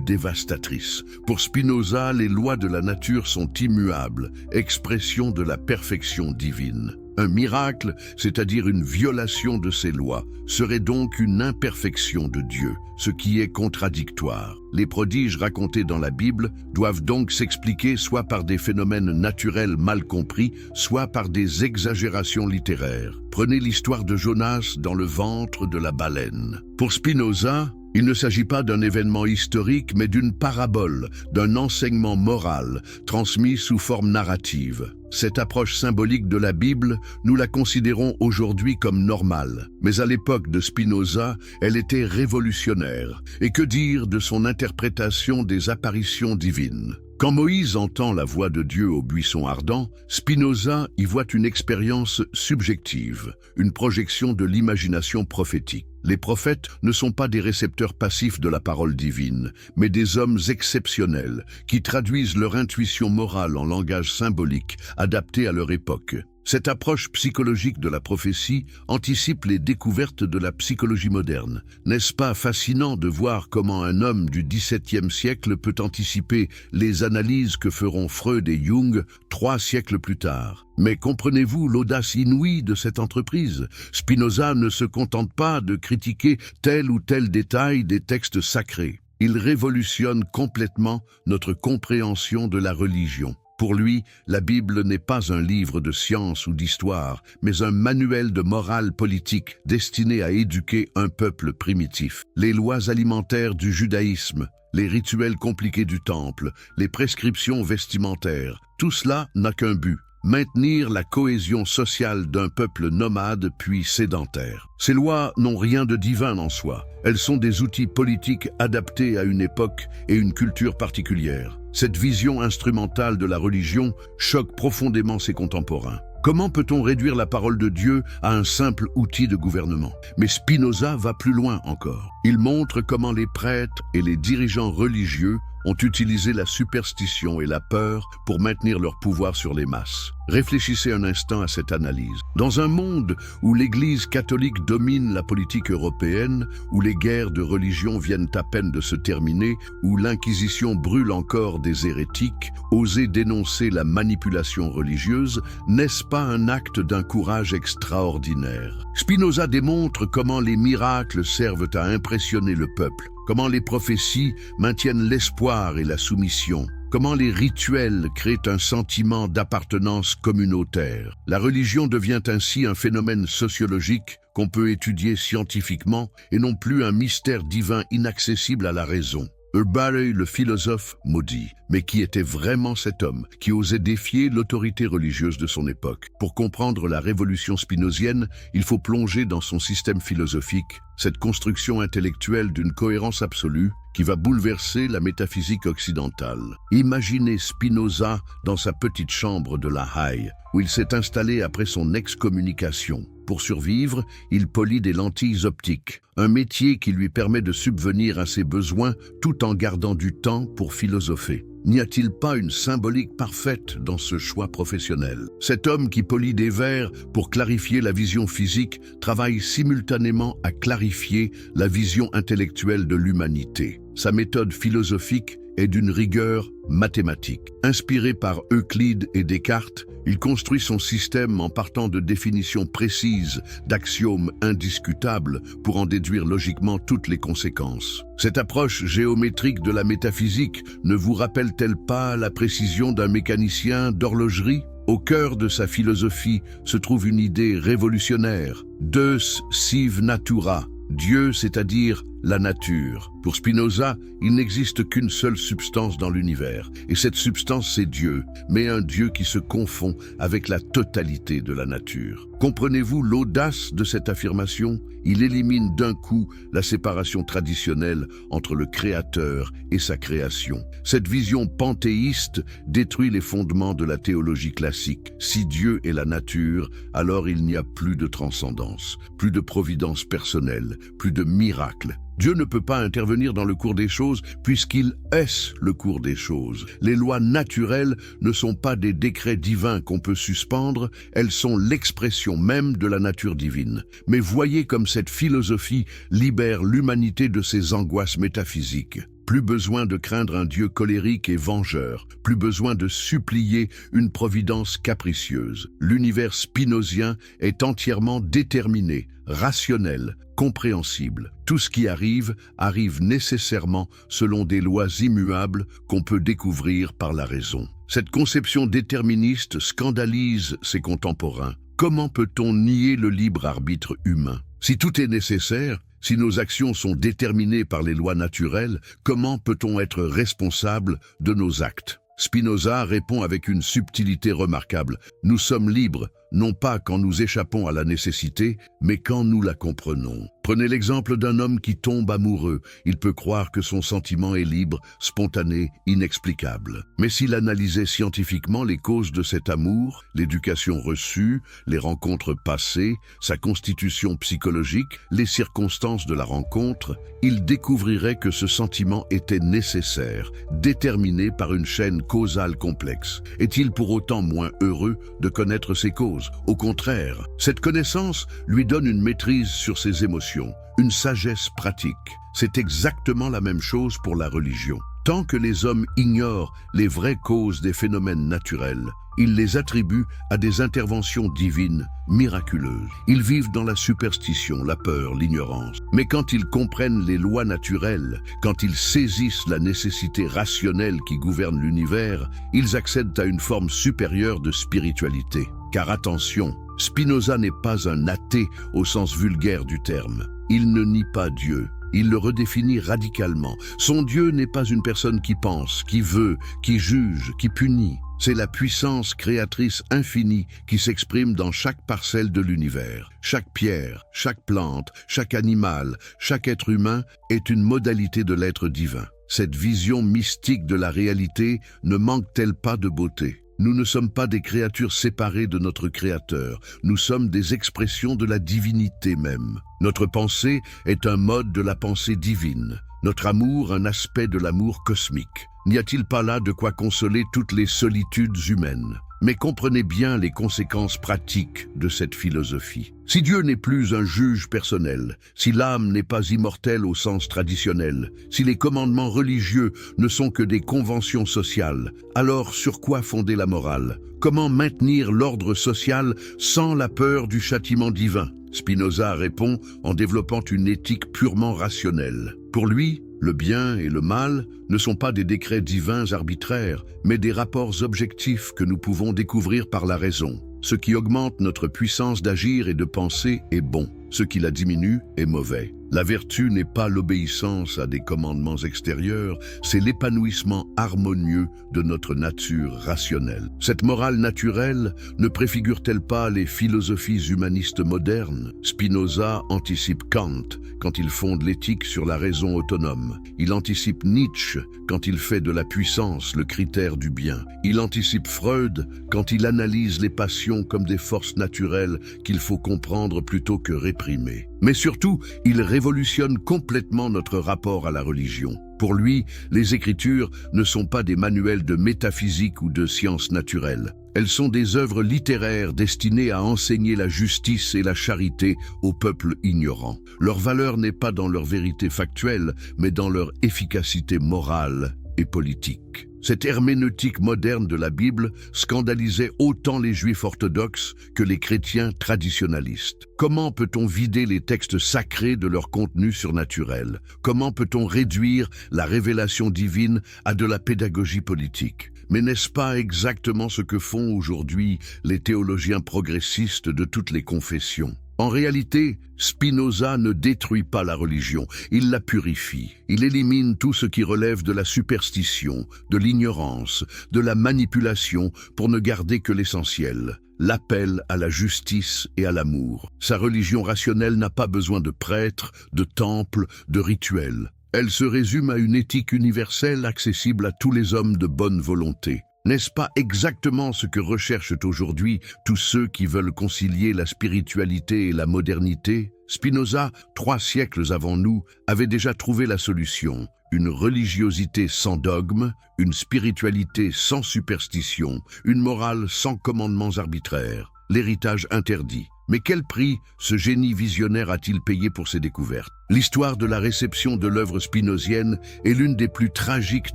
dévastatrice. Pour Spinoza, les lois de la nature sont immuables, expression de la perfection divine. Un miracle, c'est-à-dire une violation de ces lois, serait donc une imperfection de Dieu, ce qui est contradictoire. Les prodiges racontés dans la Bible doivent donc s'expliquer soit par des phénomènes naturels mal compris, soit par des exagérations littéraires. Prenez l'histoire de Jonas dans le ventre de la baleine. Pour Spinoza, il ne s'agit pas d'un événement historique, mais d'une parabole, d'un enseignement moral, transmis sous forme narrative. Cette approche symbolique de la Bible, nous la considérons aujourd'hui comme normale. Mais à l'époque de Spinoza, elle était révolutionnaire. Et que dire de son interprétation des apparitions divines? Quand Moïse entend la voix de Dieu au buisson ardent, Spinoza y voit une expérience subjective, une projection de l'imagination prophétique. Les prophètes ne sont pas des récepteurs passifs de la parole divine, mais des hommes exceptionnels qui traduisent leur intuition morale en langage symbolique, adapté à leur époque. Cette approche psychologique de la prophétie anticipe les découvertes de la psychologie moderne. N'est-ce pas fascinant de voir comment un homme du XVIIe siècle peut anticiper les analyses que feront Freud et Jung 3 siècles plus tard? Mais comprenez-vous l'audace inouïe de cette entreprise? Spinoza ne se contente pas de critiquer tel ou tel détail des textes sacrés. Il révolutionne complètement notre compréhension de la religion. Pour lui, la Bible n'est pas un livre de science ou d'histoire, mais un manuel de morale politique destiné à éduquer un peuple primitif. Les lois alimentaires du judaïsme, les rituels compliqués du temple, les prescriptions vestimentaires, tout cela n'a qu'un but: maintenir la cohésion sociale d'un peuple nomade puis sédentaire. Ces lois n'ont rien de divin en soi. Elles sont des outils politiques adaptés à une époque et une culture particulière. Cette vision instrumentale de la religion choque profondément ses contemporains. Comment peut-on réduire la parole de Dieu à un simple outil de gouvernement? Mais Spinoza va plus loin encore. Il montre comment les prêtres et les dirigeants religieux ont utilisé la superstition et la peur pour maintenir leur pouvoir sur les masses. Réfléchissez un instant à cette analyse. Dans un monde où l'Église catholique domine la politique européenne, où les guerres de religion viennent à peine de se terminer, où l'Inquisition brûle encore des hérétiques, oser dénoncer la manipulation religieuse, n'est-ce pas un acte d'un courage extraordinaire? Spinoza démontre comment les miracles servent à impressionner le peuple, comment les prophéties maintiennent l'espoir et la soumission, comment les rituels créent un sentiment d'appartenance communautaire. La religion devient ainsi un phénomène sociologique qu'on peut étudier scientifiquement et non plus un mystère divin inaccessible à la raison. Barry, le philosophe, maudit. Mais qui était vraiment cet homme qui osait défier l'autorité religieuse de son époque? Pour comprendre la révolution spinozienne, il faut plonger dans son système philosophique, cette construction intellectuelle d'une cohérence absolue qui va bouleverser la métaphysique occidentale. Imaginez Spinoza dans sa petite chambre de La Haye, où il s'est installé après son excommunication. Pour survivre, il polit des lentilles optiques, un métier qui lui permet de subvenir à ses besoins tout en gardant du temps pour philosopher. N'y a-t-il pas une symbolique parfaite dans ce choix professionnel? Cet homme qui polit des verres pour clarifier la vision physique travaille simultanément à clarifier la vision intellectuelle de l'humanité. Sa méthode philosophique est d'une rigueur mathématique. Inspiré par Euclide et Descartes, il construit son système en partant de définitions précises, d'axiomes indiscutables pour en déduire logiquement toutes les conséquences. Cette approche géométrique de la métaphysique ne vous rappelle-t-elle pas la précision d'un mécanicien d'horlogerie? Au cœur de sa philosophie se trouve une idée révolutionnaire, Deus sive natura, Dieu, c'est-à-dire la nature. Pour Spinoza, il n'existe qu'une seule substance dans l'univers, et cette substance c'est Dieu, mais un Dieu qui se confond avec la totalité de la nature. Comprenez-vous l'audace de cette affirmation? Il élimine d'un coup la séparation traditionnelle entre le Créateur et sa création. Cette vision panthéiste détruit les fondements de la théologie classique. Si Dieu est la nature, alors il n'y a plus de transcendance, plus de providence personnelle, plus de miracle. Dieu ne peut pas intervenir dans le cours des choses puisqu'il est le cours des choses. Les lois naturelles ne sont pas des décrets divins qu'on peut suspendre, elles sont l'expression même de la nature divine. Mais voyez comme cette philosophie libère l'humanité de ses angoisses métaphysiques. Plus besoin de craindre un Dieu colérique et vengeur, plus besoin de supplier une providence capricieuse. L'univers spinozien est entièrement déterminé, rationnel, compréhensible. Tout ce qui arrive, arrive nécessairement selon des lois immuables qu'on peut découvrir par la raison. Cette conception déterministe scandalise ses contemporains. Comment peut-on nier le libre arbitre humain? Si tout est nécessaire, si nos actions sont déterminées par les lois naturelles, comment peut-on être responsable de nos actes? Spinoza répond avec une subtilité remarquable. Nous sommes libres, non pas quand nous échappons à la nécessité, mais quand nous la comprenons. Prenez l'exemple d'un homme qui tombe amoureux. Il peut croire que son sentiment est libre, spontané, inexplicable. Mais s'il analysait scientifiquement les causes de cet amour, l'éducation reçue, les rencontres passées, sa constitution psychologique, les circonstances de la rencontre, il découvrirait que ce sentiment était nécessaire, déterminé par une chaîne causale complexe. Est-il pour autant moins heureux de connaître ses causes? Au contraire, cette connaissance lui donne une maîtrise sur ses émotions, une sagesse pratique. C'est exactement la même chose pour la religion. Tant que les hommes ignorent les vraies causes des phénomènes naturels, ils les attribuent à des interventions divines, miraculeuses. Ils vivent dans la superstition, la peur, l'ignorance. Mais quand ils comprennent les lois naturelles, quand ils saisissent la nécessité rationnelle qui gouverne l'univers, ils accèdent à une forme supérieure de spiritualité. Car attention, Spinoza n'est pas un athée au sens vulgaire du terme. Il ne nie pas Dieu. Il le redéfinit radicalement. Son Dieu n'est pas une personne qui pense, qui veut, qui juge, qui punit. C'est la puissance créatrice infinie qui s'exprime dans chaque parcelle de l'univers. Chaque pierre, chaque plante, chaque animal, chaque être humain est une modalité de l'être divin. Cette vision mystique de la réalité ne manque-t-elle pas de beauté? Nous ne sommes pas des créatures séparées de notre Créateur, nous sommes des expressions de la divinité même. Notre pensée est un mode de la pensée divine, notre amour un aspect de l'amour cosmique. N'y a-t-il pas là de quoi consoler toutes les solitudes humaines? Mais comprenez bien les conséquences pratiques de cette philosophie. Si Dieu n'est plus un juge personnel, si l'âme n'est pas immortelle au sens traditionnel, si les commandements religieux ne sont que des conventions sociales, alors sur quoi fonder la morale? Comment maintenir l'ordre social sans la peur du châtiment divin? Spinoza répond en développant une éthique purement rationnelle. Pour lui, le bien et le mal ne sont pas des décrets divins arbitraires, mais des rapports objectifs que nous pouvons découvrir par la raison. Ce qui augmente notre puissance d'agir et de penser est bon, ce qui la diminue est mauvais. La vertu n'est pas l'obéissance à des commandements extérieurs, c'est l'épanouissement harmonieux de notre nature rationnelle. Cette morale naturelle ne préfigure-t-elle pas les philosophies humanistes modernes? Spinoza anticipe Kant quand il fonde l'éthique sur la raison autonome. Il anticipe Nietzsche quand il fait de la puissance le critère du bien. Il anticipe Freud quand il analyse les passions comme des forces naturelles qu'il faut comprendre plutôt que réprimer. Mais surtout, il révolutionne complètement notre rapport à la religion. Pour lui, les Écritures ne sont pas des manuels de métaphysique ou de sciences naturelles. Elles sont des œuvres littéraires destinées à enseigner la justice et la charité au peuple ignorant. Leur valeur n'est pas dans leur vérité factuelle, mais dans leur efficacité morale et politique. Cette herméneutique moderne de la Bible scandalisait autant les Juifs orthodoxes que les chrétiens traditionalistes. Comment peut-on vider les textes sacrés de leur contenu surnaturel? Comment peut-on réduire la révélation divine à de la pédagogie politique? Mais n'est-ce pas exactement ce que font aujourd'hui les théologiens progressistes de toutes les confessions? En réalité, Spinoza ne détruit pas la religion, il la purifie. Il élimine tout ce qui relève de la superstition, de l'ignorance, de la manipulation pour ne garder que l'essentiel, l'appel à la justice et à l'amour. Sa religion rationnelle n'a pas besoin de prêtres, de temples, de rituels. Elle se résume à une éthique universelle accessible à tous les hommes de bonne volonté. N'est-ce pas exactement ce que recherchent aujourd'hui tous ceux qui veulent concilier la spiritualité et la modernité? Spinoza, 3 siècles avant nous, avait déjà trouvé la solution. Une religiosité sans dogme, une spiritualité sans superstition, une morale sans commandements arbitraires, l'héritage interdit. Mais quel prix ce génie visionnaire a-t-il payé pour ses découvertes? L'histoire de la réception de l'œuvre spinozienne est l'une des plus tragiques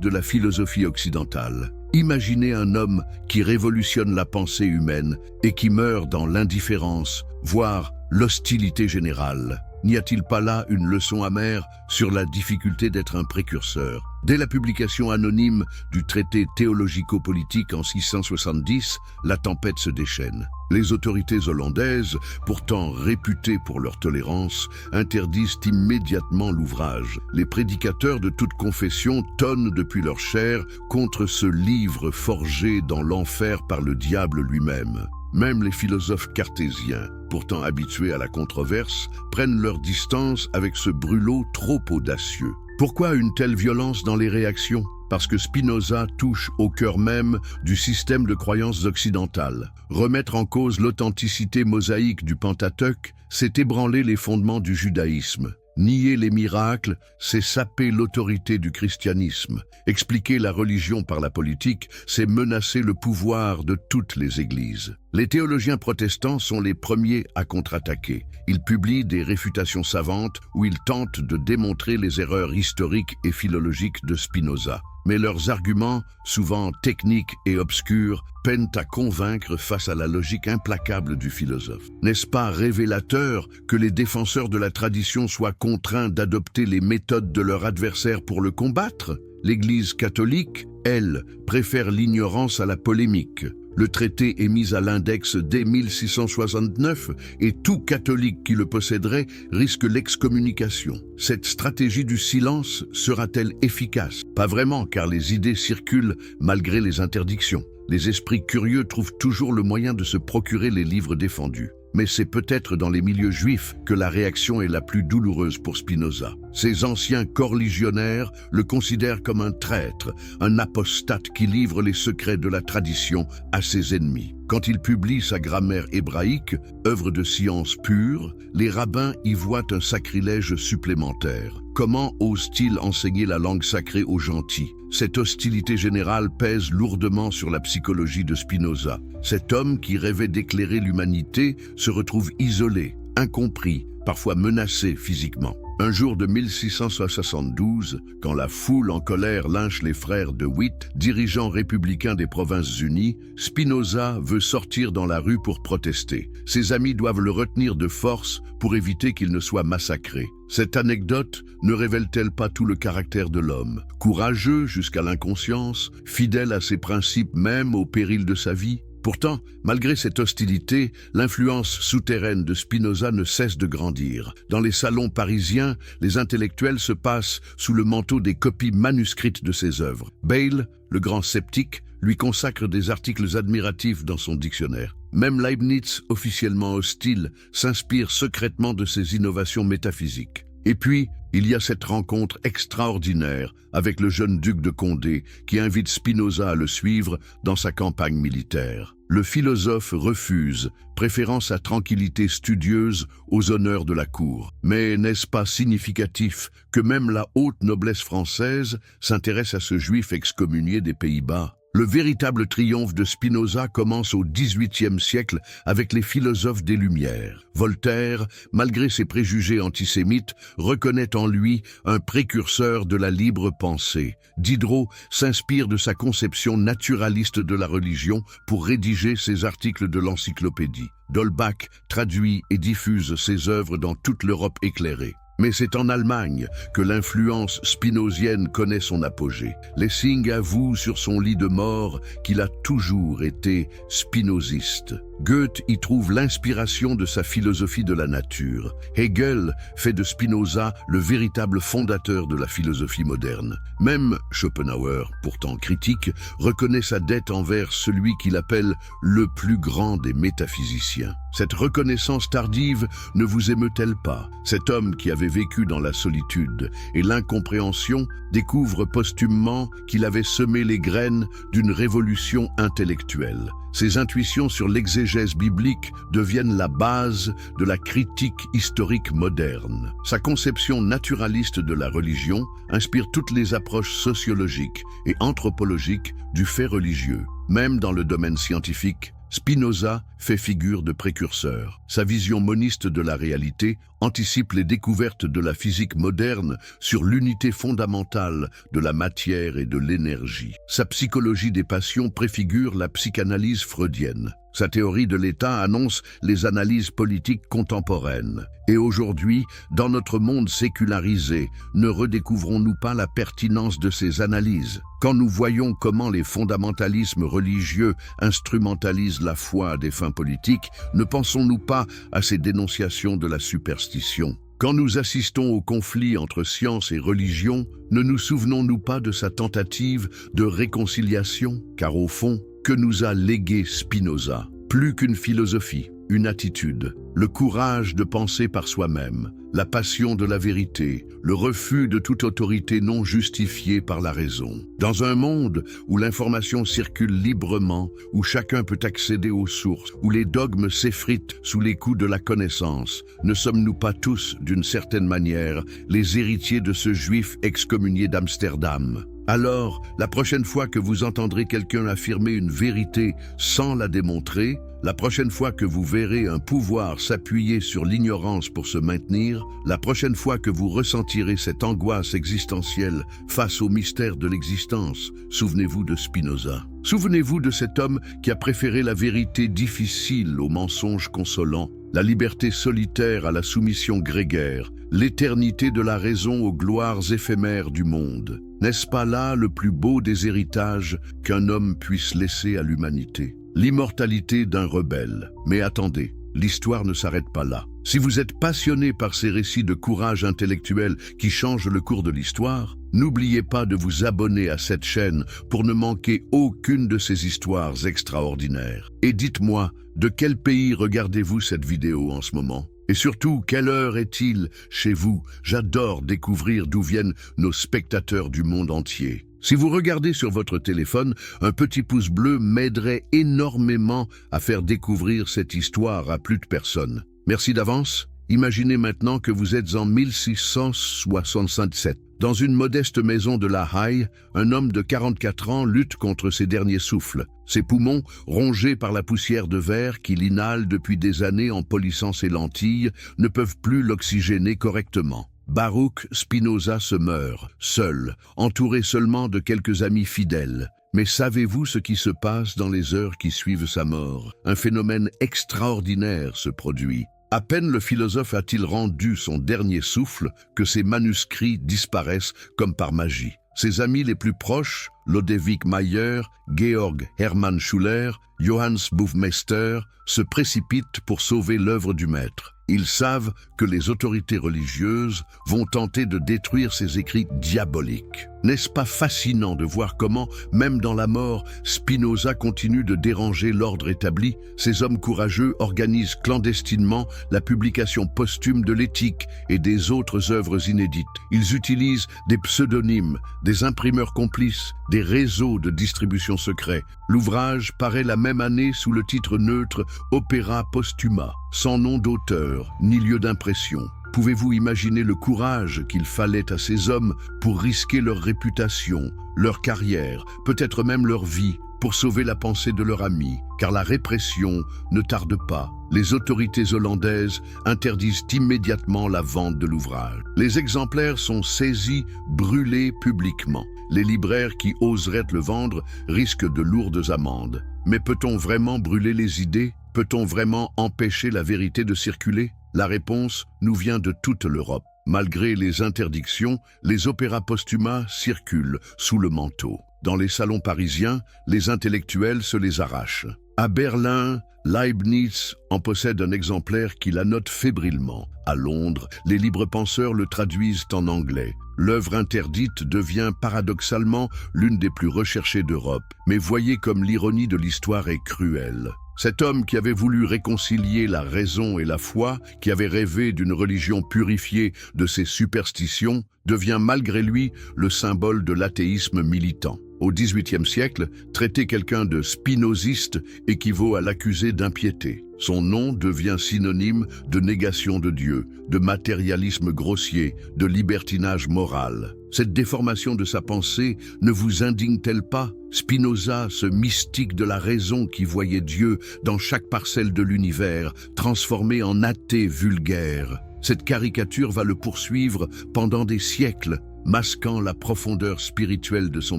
de la philosophie occidentale. Imaginez un homme qui révolutionne la pensée humaine et qui meurt dans l'indifférence, voire l'hostilité générale. N'y a-t-il pas là une leçon amère sur la difficulté d'être un précurseur? Dès la publication anonyme du traité théologico-politique en 670, la tempête se déchaîne. Les autorités hollandaises, pourtant réputées pour leur tolérance, interdisent immédiatement l'ouvrage. Les prédicateurs de toute confession tonnent depuis leur chair contre ce livre forgé dans l'enfer par le diable lui-même. Même les philosophes cartésiens, pourtant habitués à la controverse, prennent leur distance avec ce brûlot trop audacieux. Pourquoi une telle violence dans les réactions? Parce que Spinoza touche au cœur même du système de croyances occidentales. Remettre en cause l'authenticité mosaïque du Pentateuque, c'est ébranler les fondements du judaïsme. Nier les miracles, c'est saper l'autorité du christianisme. Expliquer la religion par la politique, c'est menacer le pouvoir de toutes les églises. Les théologiens protestants sont les premiers à contre-attaquer. Ils publient des réfutations savantes où ils tentent de démontrer les erreurs historiques et philologiques de Spinoza. Mais leurs arguments, souvent techniques et obscurs, peinent à convaincre face à la logique implacable du philosophe. N'est-ce pas révélateur que les défenseurs de la tradition soient contraints d'adopter les méthodes de leur adversaire pour le combattre? L'Église catholique, elle, préfère l'ignorance à la polémique. Le traité est mis à l'index dès 1669 et tout catholique qui le posséderait risque l'excommunication. Cette stratégie du silence sera-t-elle efficace? Pas vraiment, car les idées circulent malgré les interdictions. Les esprits curieux trouvent toujours le moyen de se procurer les livres défendus. Mais c'est peut-être dans les milieux juifs que la réaction est la plus douloureuse pour Spinoza. Ces anciens corligionnaires le considèrent comme un traître, un apostate qui livre les secrets de la tradition à ses ennemis. Quand il publie sa grammaire hébraïque, œuvre de science pure, les rabbins y voient un sacrilège supplémentaire. Comment ose-t-il enseigner la langue sacrée aux gentils? Cette hostilité générale pèse lourdement sur la psychologie de Spinoza. Cet homme qui rêvait d'éclairer l'humanité se retrouve isolé, incompris, parfois menacé physiquement. Un jour de 1672, quand la foule en colère lynche les frères de Witt, dirigeants républicains des Provinces-Unies, Spinoza veut sortir dans la rue pour protester. Ses amis doivent le retenir de force pour éviter qu'il ne soit massacré. Cette anecdote ne révèle-t-elle pas tout le caractère de l'homme? Courageux jusqu'à l'inconscience, fidèle à ses principes même au péril de sa vie? Pourtant, malgré cette hostilité, l'influence souterraine de Spinoza ne cesse de grandir. Dans les salons parisiens, les intellectuels se passent sous le manteau des copies manuscrites de ses œuvres. Bayle, le grand sceptique, lui consacre des articles admiratifs dans son dictionnaire. Même Leibniz, officiellement hostile, s'inspire secrètement de ses innovations métaphysiques. Et puis, il y a cette rencontre extraordinaire avec le jeune duc de Condé qui invite Spinoza à le suivre dans sa campagne militaire. Le philosophe refuse, préférant sa tranquillité studieuse aux honneurs de la cour. Mais n'est-ce pas significatif que même la haute noblesse française s'intéresse à ce juif excommunié des Pays-Bas? Le véritable triomphe de Spinoza commence au XVIIIe siècle avec les philosophes des Lumières. Voltaire, malgré ses préjugés antisémites, reconnaît en lui un précurseur de la libre pensée. Diderot s'inspire de sa conception naturaliste de la religion pour rédiger ses articles de l'encyclopédie. D'Holbach traduit et diffuse ses œuvres dans toute l'Europe éclairée. Mais c'est en Allemagne que l'influence spinozienne connaît son apogée. Lessing avoue sur son lit de mort qu'il a toujours été spinoziste. Goethe y trouve l'inspiration de sa philosophie de la nature. Hegel fait de Spinoza le véritable fondateur de la philosophie moderne. Même Schopenhauer, pourtant critique, reconnaît sa dette envers celui qu'il appelle le plus grand des métaphysiciens. Cette reconnaissance tardive ne vous émeut-elle pas? Cet homme qui avait vécu dans la solitude et l'incompréhension découvre posthumement qu'il avait semé les graines d'une révolution intellectuelle. Ses intuitions sur l'exégèse biblique deviennent la base de la critique historique moderne. Sa conception naturaliste de la religion inspire toutes les approches sociologiques et anthropologiques du fait religieux. Même dans le domaine scientifique, Spinoza fait figure de précurseur. Sa vision moniste de la réalité anticipe les découvertes de la physique moderne sur l'unité fondamentale de la matière et de l'énergie. Sa psychologie des passions préfigure la psychanalyse freudienne. Sa théorie de l'État annonce les analyses politiques contemporaines. Et aujourd'hui, dans notre monde sécularisé, ne redécouvrons-nous pas la pertinence de ces analyses? Quand nous voyons comment les fondamentalismes religieux instrumentalisent la foi à des fins politiques, ne pensons-nous pas à ces dénonciations de la superstition? Quand nous assistons au conflit entre science et religion, ne nous souvenons-nous pas de sa tentative de réconciliation? Car au fond, que nous a légué Spinoza? Plus qu'une philosophie, une attitude, le courage de penser par soi-même, la passion de la vérité, le refus de toute autorité non justifiée par la raison. Dans un monde où l'information circule librement, où chacun peut accéder aux sources, où les dogmes s'effritent sous les coups de la connaissance, ne sommes-nous pas tous, d'une certaine manière, les héritiers de ce juif excommunié d'Amsterdam? Alors, la prochaine fois que vous entendrez quelqu'un affirmer une vérité sans la démontrer, la prochaine fois que vous verrez un pouvoir s'appuyer sur l'ignorance pour se maintenir, la prochaine fois que vous ressentirez cette angoisse existentielle face au mystère de l'existence, souvenez-vous de Spinoza. Souvenez-vous de cet homme qui a préféré la vérité difficile au mensonge consolant, la liberté solitaire à la soumission grégaire, l'éternité de la raison aux gloires éphémères du monde. N'est-ce pas là le plus beau des héritages qu'un homme puisse laisser à l'humanité? L'immortalité d'un rebelle. Mais attendez, l'histoire ne s'arrête pas là. Si vous êtes passionné par ces récits de courage intellectuel qui changent le cours de l'histoire, n'oubliez pas de vous abonner à cette chaîne pour ne manquer aucune de ces histoires extraordinaires. Et dites-moi, de quel pays regardez-vous cette vidéo en ce moment? Et surtout, quelle heure est-il chez vous? J'adore découvrir d'où viennent nos spectateurs du monde entier. Si vous regardez sur votre téléphone, un petit pouce bleu m'aiderait énormément à faire découvrir cette histoire à plus de personnes. Merci d'avance. Imaginez maintenant que vous êtes en 1667. Dans une modeste maison de La Haye, un homme de 44 ans lutte contre ses derniers souffles. Ses poumons, rongés par la poussière de verre qu'il inhale depuis des années en polissant ses lentilles, ne peuvent plus l'oxygéner correctement. Baruch Spinoza se meurt, seul, entouré seulement de quelques amis fidèles. Mais savez-vous ce qui se passe dans les heures qui suivent sa mort? Un phénomène extraordinaire se produit. À peine le philosophe a-t-il rendu son dernier souffle que ses manuscrits disparaissent comme par magie. Ses amis les plus proches, Lodewijk Mayer, Georg Hermann Schuller, Johannes Buchmeister, se précipitent pour sauver l'œuvre du maître. Ils savent que les autorités religieuses vont tenter de détruire ces écrits diaboliques. N'est-ce pas fascinant de voir comment, même dans la mort, Spinoza continue de déranger l'ordre établi? Ces hommes courageux organisent clandestinement la publication posthume de l'Éthique et des autres œuvres inédites. Ils utilisent des pseudonymes, des imprimeurs complices, des réseaux de distribution secrets. L'ouvrage paraît la même année sous le titre neutre Opera Postuma, sans nom d'auteur ni lieu d'impression. Pouvez-vous imaginer le courage qu'il fallait à ces hommes pour risquer leur réputation, leur carrière, peut-être même leur vie, pour sauver la pensée de leur ami, car la répression ne tarde pas. Les autorités hollandaises interdisent immédiatement la vente de l'ouvrage. Les exemplaires sont saisis, brûlés publiquement. Les libraires qui oseraient le vendre risquent de lourdes amendes. Mais peut-on vraiment brûler les idées? Peut-on vraiment empêcher la vérité de circuler? La réponse nous vient de toute l'Europe. Malgré les interdictions, les opéras posthumas circulent sous le manteau. Dans les salons parisiens, les intellectuels se les arrachent. À Berlin, Leibniz en possède un exemplaire qui la note fébrilement. À Londres, les libres penseurs le traduisent en anglais. L'œuvre interdite devient paradoxalement l'une des plus recherchées d'Europe. Mais voyez comme l'ironie de l'histoire est cruelle. Cet homme qui avait voulu réconcilier la raison et la foi, qui avait rêvé d'une religion purifiée de ses superstitions, devient malgré lui le symbole de l'athéisme militant. Au XVIIIe siècle, traiter quelqu'un de spinoziste équivaut à l'accuser d'impiété. Son nom devient synonyme de négation de Dieu, de matérialisme grossier, de libertinage moral. Cette déformation de sa pensée ne vous indigne-t-elle pas? Spinoza, ce mystique de la raison qui voyait Dieu dans chaque parcelle de l'univers, transformé en athée vulgaire. Cette caricature va le poursuivre pendant des siècles, masquant la profondeur spirituelle de son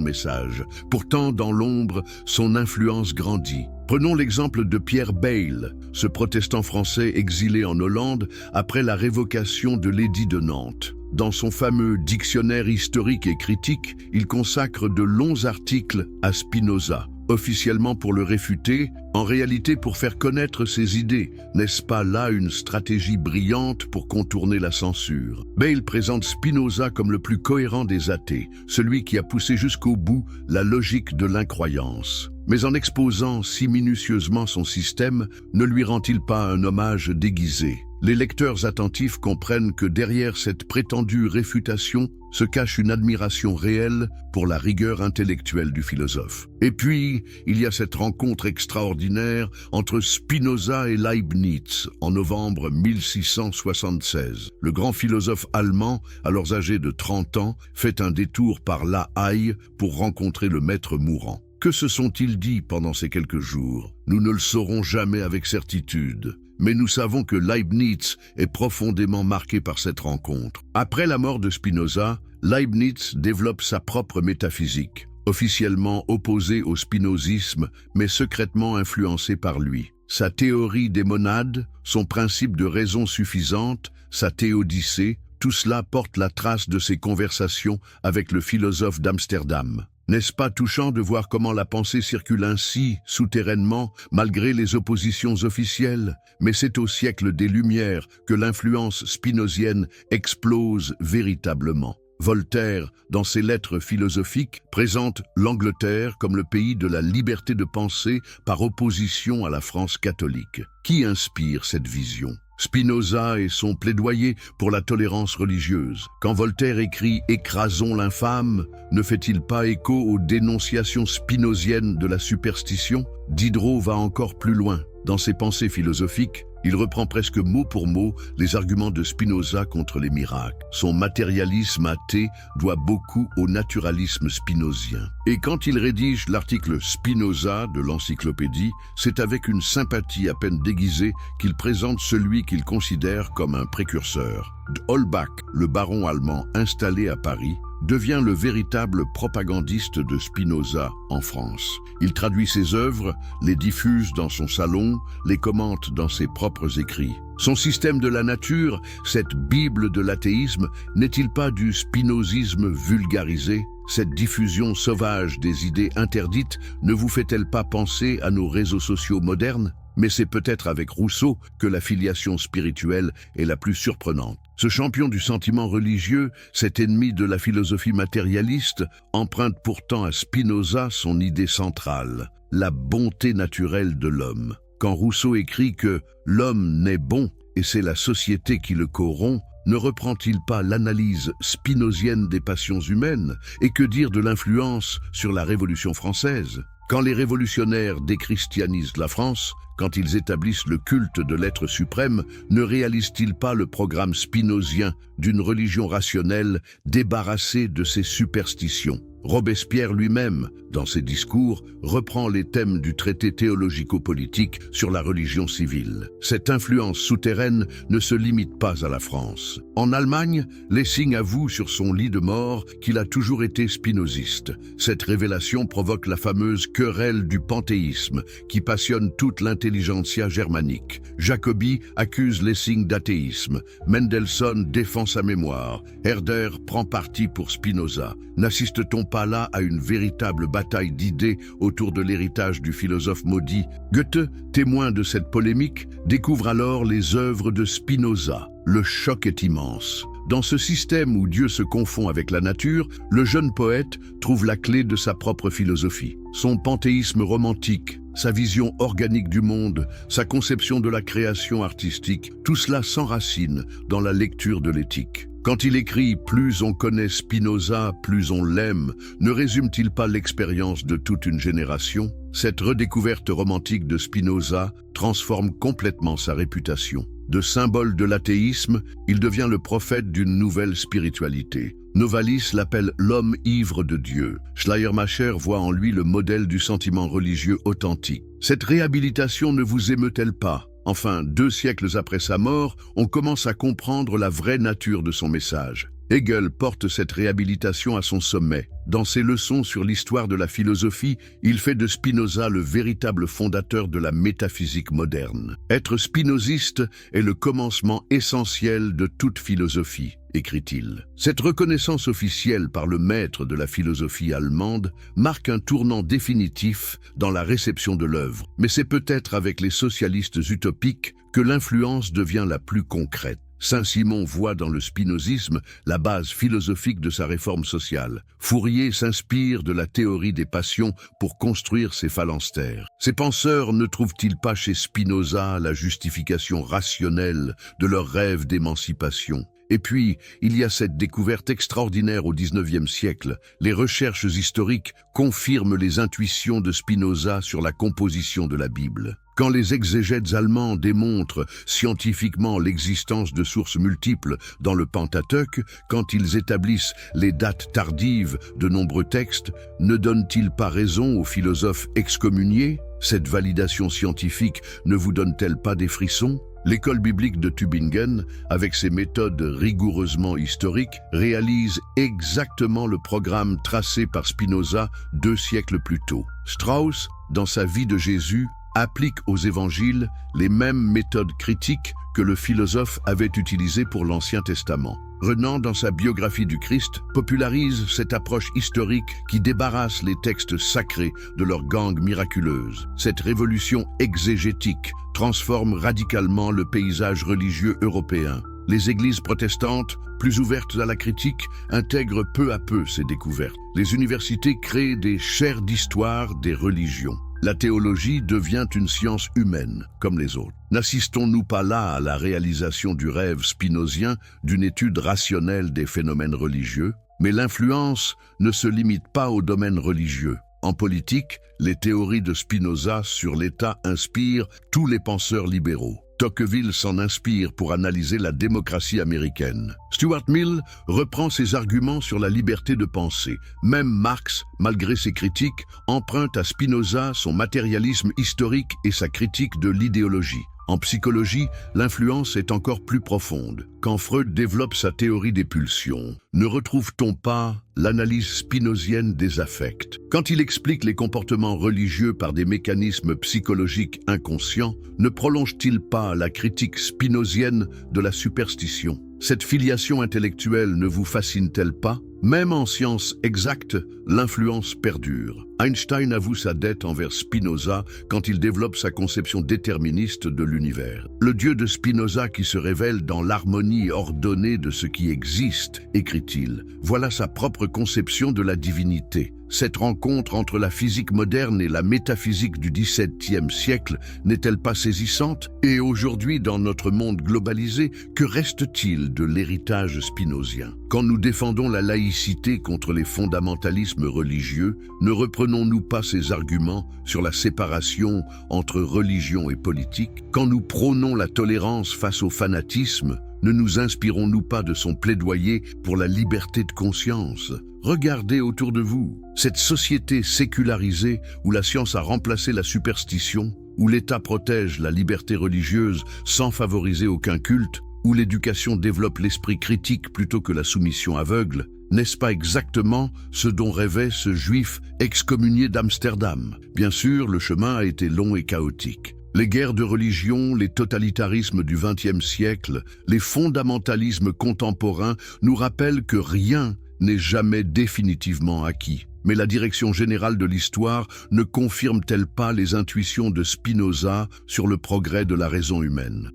message. Pourtant, dans l'ombre, son influence grandit. Prenons l'exemple de Pierre Bayle, ce protestant français exilé en Hollande après la révocation de l'édit de Nantes. Dans son fameux dictionnaire historique et critique, il consacre de longs articles à Spinoza, officiellement pour le réfuter, en réalité pour faire connaître ses idées. N'est-ce pas là une stratégie brillante pour contourner la censure? Bayle présente Spinoza comme le plus cohérent des athées, celui qui a poussé jusqu'au bout la logique de l'incroyance. Mais en exposant si minutieusement son système, ne lui rend-il pas un hommage déguisé? Les lecteurs attentifs comprennent que derrière cette prétendue réfutation se cache une admiration réelle pour la rigueur intellectuelle du philosophe. Et puis, il y a cette rencontre extraordinaire entre Spinoza et Leibniz en novembre 1676. Le grand philosophe allemand, alors âgé de 30 ans, fait un détour par La Haye pour rencontrer le maître mourant. Que se sont-ils dit pendant ces quelques jours? Nous ne le saurons jamais avec certitude. Mais nous savons que Leibniz est profondément marqué par cette rencontre. Après la mort de Spinoza, Leibniz développe sa propre métaphysique, officiellement opposée au spinozisme, mais secrètement influencée par lui. Sa théorie des monades, son principe de raison suffisante, sa théodicée, tout cela porte la trace de ses conversations avec le philosophe d'Amsterdam. N'est-ce pas touchant de voir comment la pensée circule ainsi, souterrainement, malgré les oppositions officielles? Mais c'est au siècle des Lumières que l'influence spinozienne explose véritablement. Voltaire, dans ses lettres philosophiques, présente l'Angleterre comme le pays de la liberté de penser par opposition à la France catholique. Qui inspire cette vision? Spinoza et son plaidoyer pour la tolérance religieuse. Quand Voltaire écrit « Écrasons l'infâme », ne fait-il pas écho aux dénonciations spinoziennes de la superstition? Diderot va encore plus loin. Dans ses pensées philosophiques, Il reprend presque mot pour mot les arguments de Spinoza contre les miracles. Son matérialisme athée doit beaucoup au naturalisme spinozien. Et quand il rédige l'article Spinoza de l'encyclopédie, c'est avec une sympathie à peine déguisée qu'il présente celui qu'il considère comme un précurseur. D'Holbach, le baron allemand installé à Paris, devient le véritable propagandiste de Spinoza en France. Il traduit ses œuvres, les diffuse dans son salon, les commente dans ses propres écrits. Son système de la nature, cette Bible de l'athéisme, n'est-il pas du spinozisme vulgarisé? Cette diffusion sauvage des idées interdites ne vous fait-elle pas penser à nos réseaux sociaux modernes? Mais c'est peut-être avec Rousseau que la filiation spirituelle est la plus surprenante. Ce champion du sentiment religieux, cet ennemi de la philosophie matérialiste, emprunte pourtant à Spinoza son idée centrale, la bonté naturelle de l'homme. Quand Rousseau écrit que « l'homme naît bon et c'est la société qui le corrompt », ne reprend-il pas l'analyse spinozienne des passions humaines? Et que dire de l'influence sur la Révolution française? Quand les révolutionnaires déchristianisent la France, quand ils établissent le culte de l'être suprême, ne réalisent-ils pas le programme spinozien d'une religion rationnelle débarrassée de ses superstitions? Robespierre lui-même, dans ses discours, reprend les thèmes du traité théologico-politique sur la religion civile. Cette influence souterraine ne se limite pas à la France. En Allemagne, Lessing avoue sur son lit de mort qu'il a toujours été spinoziste. Cette révélation provoque la fameuse querelle du panthéisme qui passionne toute l'intelligentsia germanique. Jacobi accuse Lessing d'athéisme. Mendelssohn défend sa mémoire. Herder prend parti pour Spinoza. N'assiste-t-on pas là à une véritable bataille d'idées autour de l'héritage du philosophe maudit? Goethe, témoin de cette polémique, découvre alors les œuvres de Spinoza. Le choc est immense. Dans ce système où Dieu se confond avec la nature, le jeune poète trouve la clé de sa propre philosophie. Son panthéisme romantique, sa vision organique du monde, sa conception de la création artistique, tout cela s'enracine dans la lecture de l'éthique. Quand il écrit « Plus on connaît Spinoza, plus on l'aime », ne résume-t-il pas l'expérience de toute une génération? Cette redécouverte romantique de Spinoza transforme complètement sa réputation. De symbole de l'athéisme, il devient le prophète d'une nouvelle spiritualité. Novalis l'appelle l'homme ivre de Dieu. Schleiermacher voit en lui le modèle du sentiment religieux authentique. Cette réhabilitation ne vous émeut-elle pas? Enfin, 2 siècles après sa mort, on commence à comprendre la vraie nature de son message. Hegel porte cette réhabilitation à son sommet. Dans ses leçons sur l'histoire de la philosophie, il fait de Spinoza le véritable fondateur de la métaphysique moderne. Être spinoziste est le commencement essentiel de toute philosophie, écrit-il. Cette reconnaissance officielle par le maître de la philosophie allemande marque un tournant définitif dans la réception de l'œuvre. Mais c'est peut-être avec les socialistes utopiques que l'influence devient la plus concrète. Saint-Simon voit dans le spinozisme la base philosophique de sa réforme sociale. Fourier s'inspire de la théorie des passions pour construire ses phalanstères. Ces penseurs ne trouvent-ils pas chez Spinoza la justification rationnelle de leur rêve d'émancipation? Et puis, il y a cette découverte extraordinaire au XIXe siècle. Les recherches historiques confirment les intuitions de Spinoza sur la composition de la Bible. Quand les exégètes allemands démontrent scientifiquement l'existence de sources multiples dans le Pentateuque, quand ils établissent les dates tardives de nombreux textes, ne donnent-ils pas raison aux philosophes excommuniés? Cette validation scientifique ne vous donne-t-elle pas des frissons? L'école biblique de Tübingen, avec ses méthodes rigoureusement historiques, réalise exactement le programme tracé par Spinoza 2 siècles plus tôt. Strauss, dans sa vie de Jésus, applique aux évangiles les mêmes méthodes critiques que le philosophe avait utilisées pour l'Ancien Testament. Renan, dans sa biographie du Christ, popularise cette approche historique qui débarrasse les textes sacrés de leur gangue miraculeuse. Cette révolution exégétique transforme radicalement le paysage religieux européen. Les églises protestantes, plus ouvertes à la critique, intègrent peu à peu ces découvertes. Les universités créent des chaires d'histoire des religions. La théologie devient une science humaine, comme les autres. N'assistons-nous pas là à la réalisation du rêve spinozien d'une étude rationnelle des phénomènes religieux? Mais l'influence ne se limite pas au domaine religieux. En politique, les théories de Spinoza sur l'État inspirent tous les penseurs libéraux. Tocqueville s'en inspire pour analyser la démocratie américaine. Stuart Mill reprend ses arguments sur la liberté de penser. Même Marx, malgré ses critiques, emprunte à Spinoza son matérialisme historique et sa critique de l'idéologie. En psychologie, l'influence est encore plus profonde. Quand Freud développe sa théorie des pulsions, ne retrouve-t-on pas l'analyse spinozienne des affects? Quand il explique les comportements religieux par des mécanismes psychologiques inconscients, ne prolonge-t-il pas la critique spinozienne de la superstition? Cette filiation intellectuelle ne vous fascine-t-elle pas? Même en sciences exactes, l'influence perdure. Einstein avoue sa dette envers Spinoza quand il développe sa conception déterministe de l'univers. Le Dieu de Spinoza qui se révèle dans l'harmonie ordonnée de ce qui existe, écrit-il. Voilà sa propre conception de la divinité. Cette rencontre entre la physique moderne et la métaphysique du XVIIe siècle n'est-elle pas saisissante? Et aujourd'hui, dans notre monde globalisé, que reste-t-il de l'héritage spinozien? Quand nous défendons la laïcité contre les fondamentalismes religieux, ne reprenons-nous pas ces arguments sur la séparation entre religion et politique? Quand nous prônons la tolérance face au fanatisme, ne nous inspirons-nous pas de son plaidoyer pour la liberté de conscience? Regardez autour de vous, cette société sécularisée où la science a remplacé la superstition, où l'État protège la liberté religieuse sans favoriser aucun culte, où l'éducation développe l'esprit critique plutôt que la soumission aveugle, n'est-ce pas exactement ce dont rêvait ce juif excommunié d'Amsterdam? Bien sûr, le chemin a été long et chaotique. Les guerres de religion, les totalitarismes du XXe siècle, les fondamentalismes contemporains nous rappellent que rien n'est jamais définitivement acquis. Mais la direction générale de l'histoire ne confirme-t-elle pas les intuitions de Spinoza sur le progrès de la raison humaine?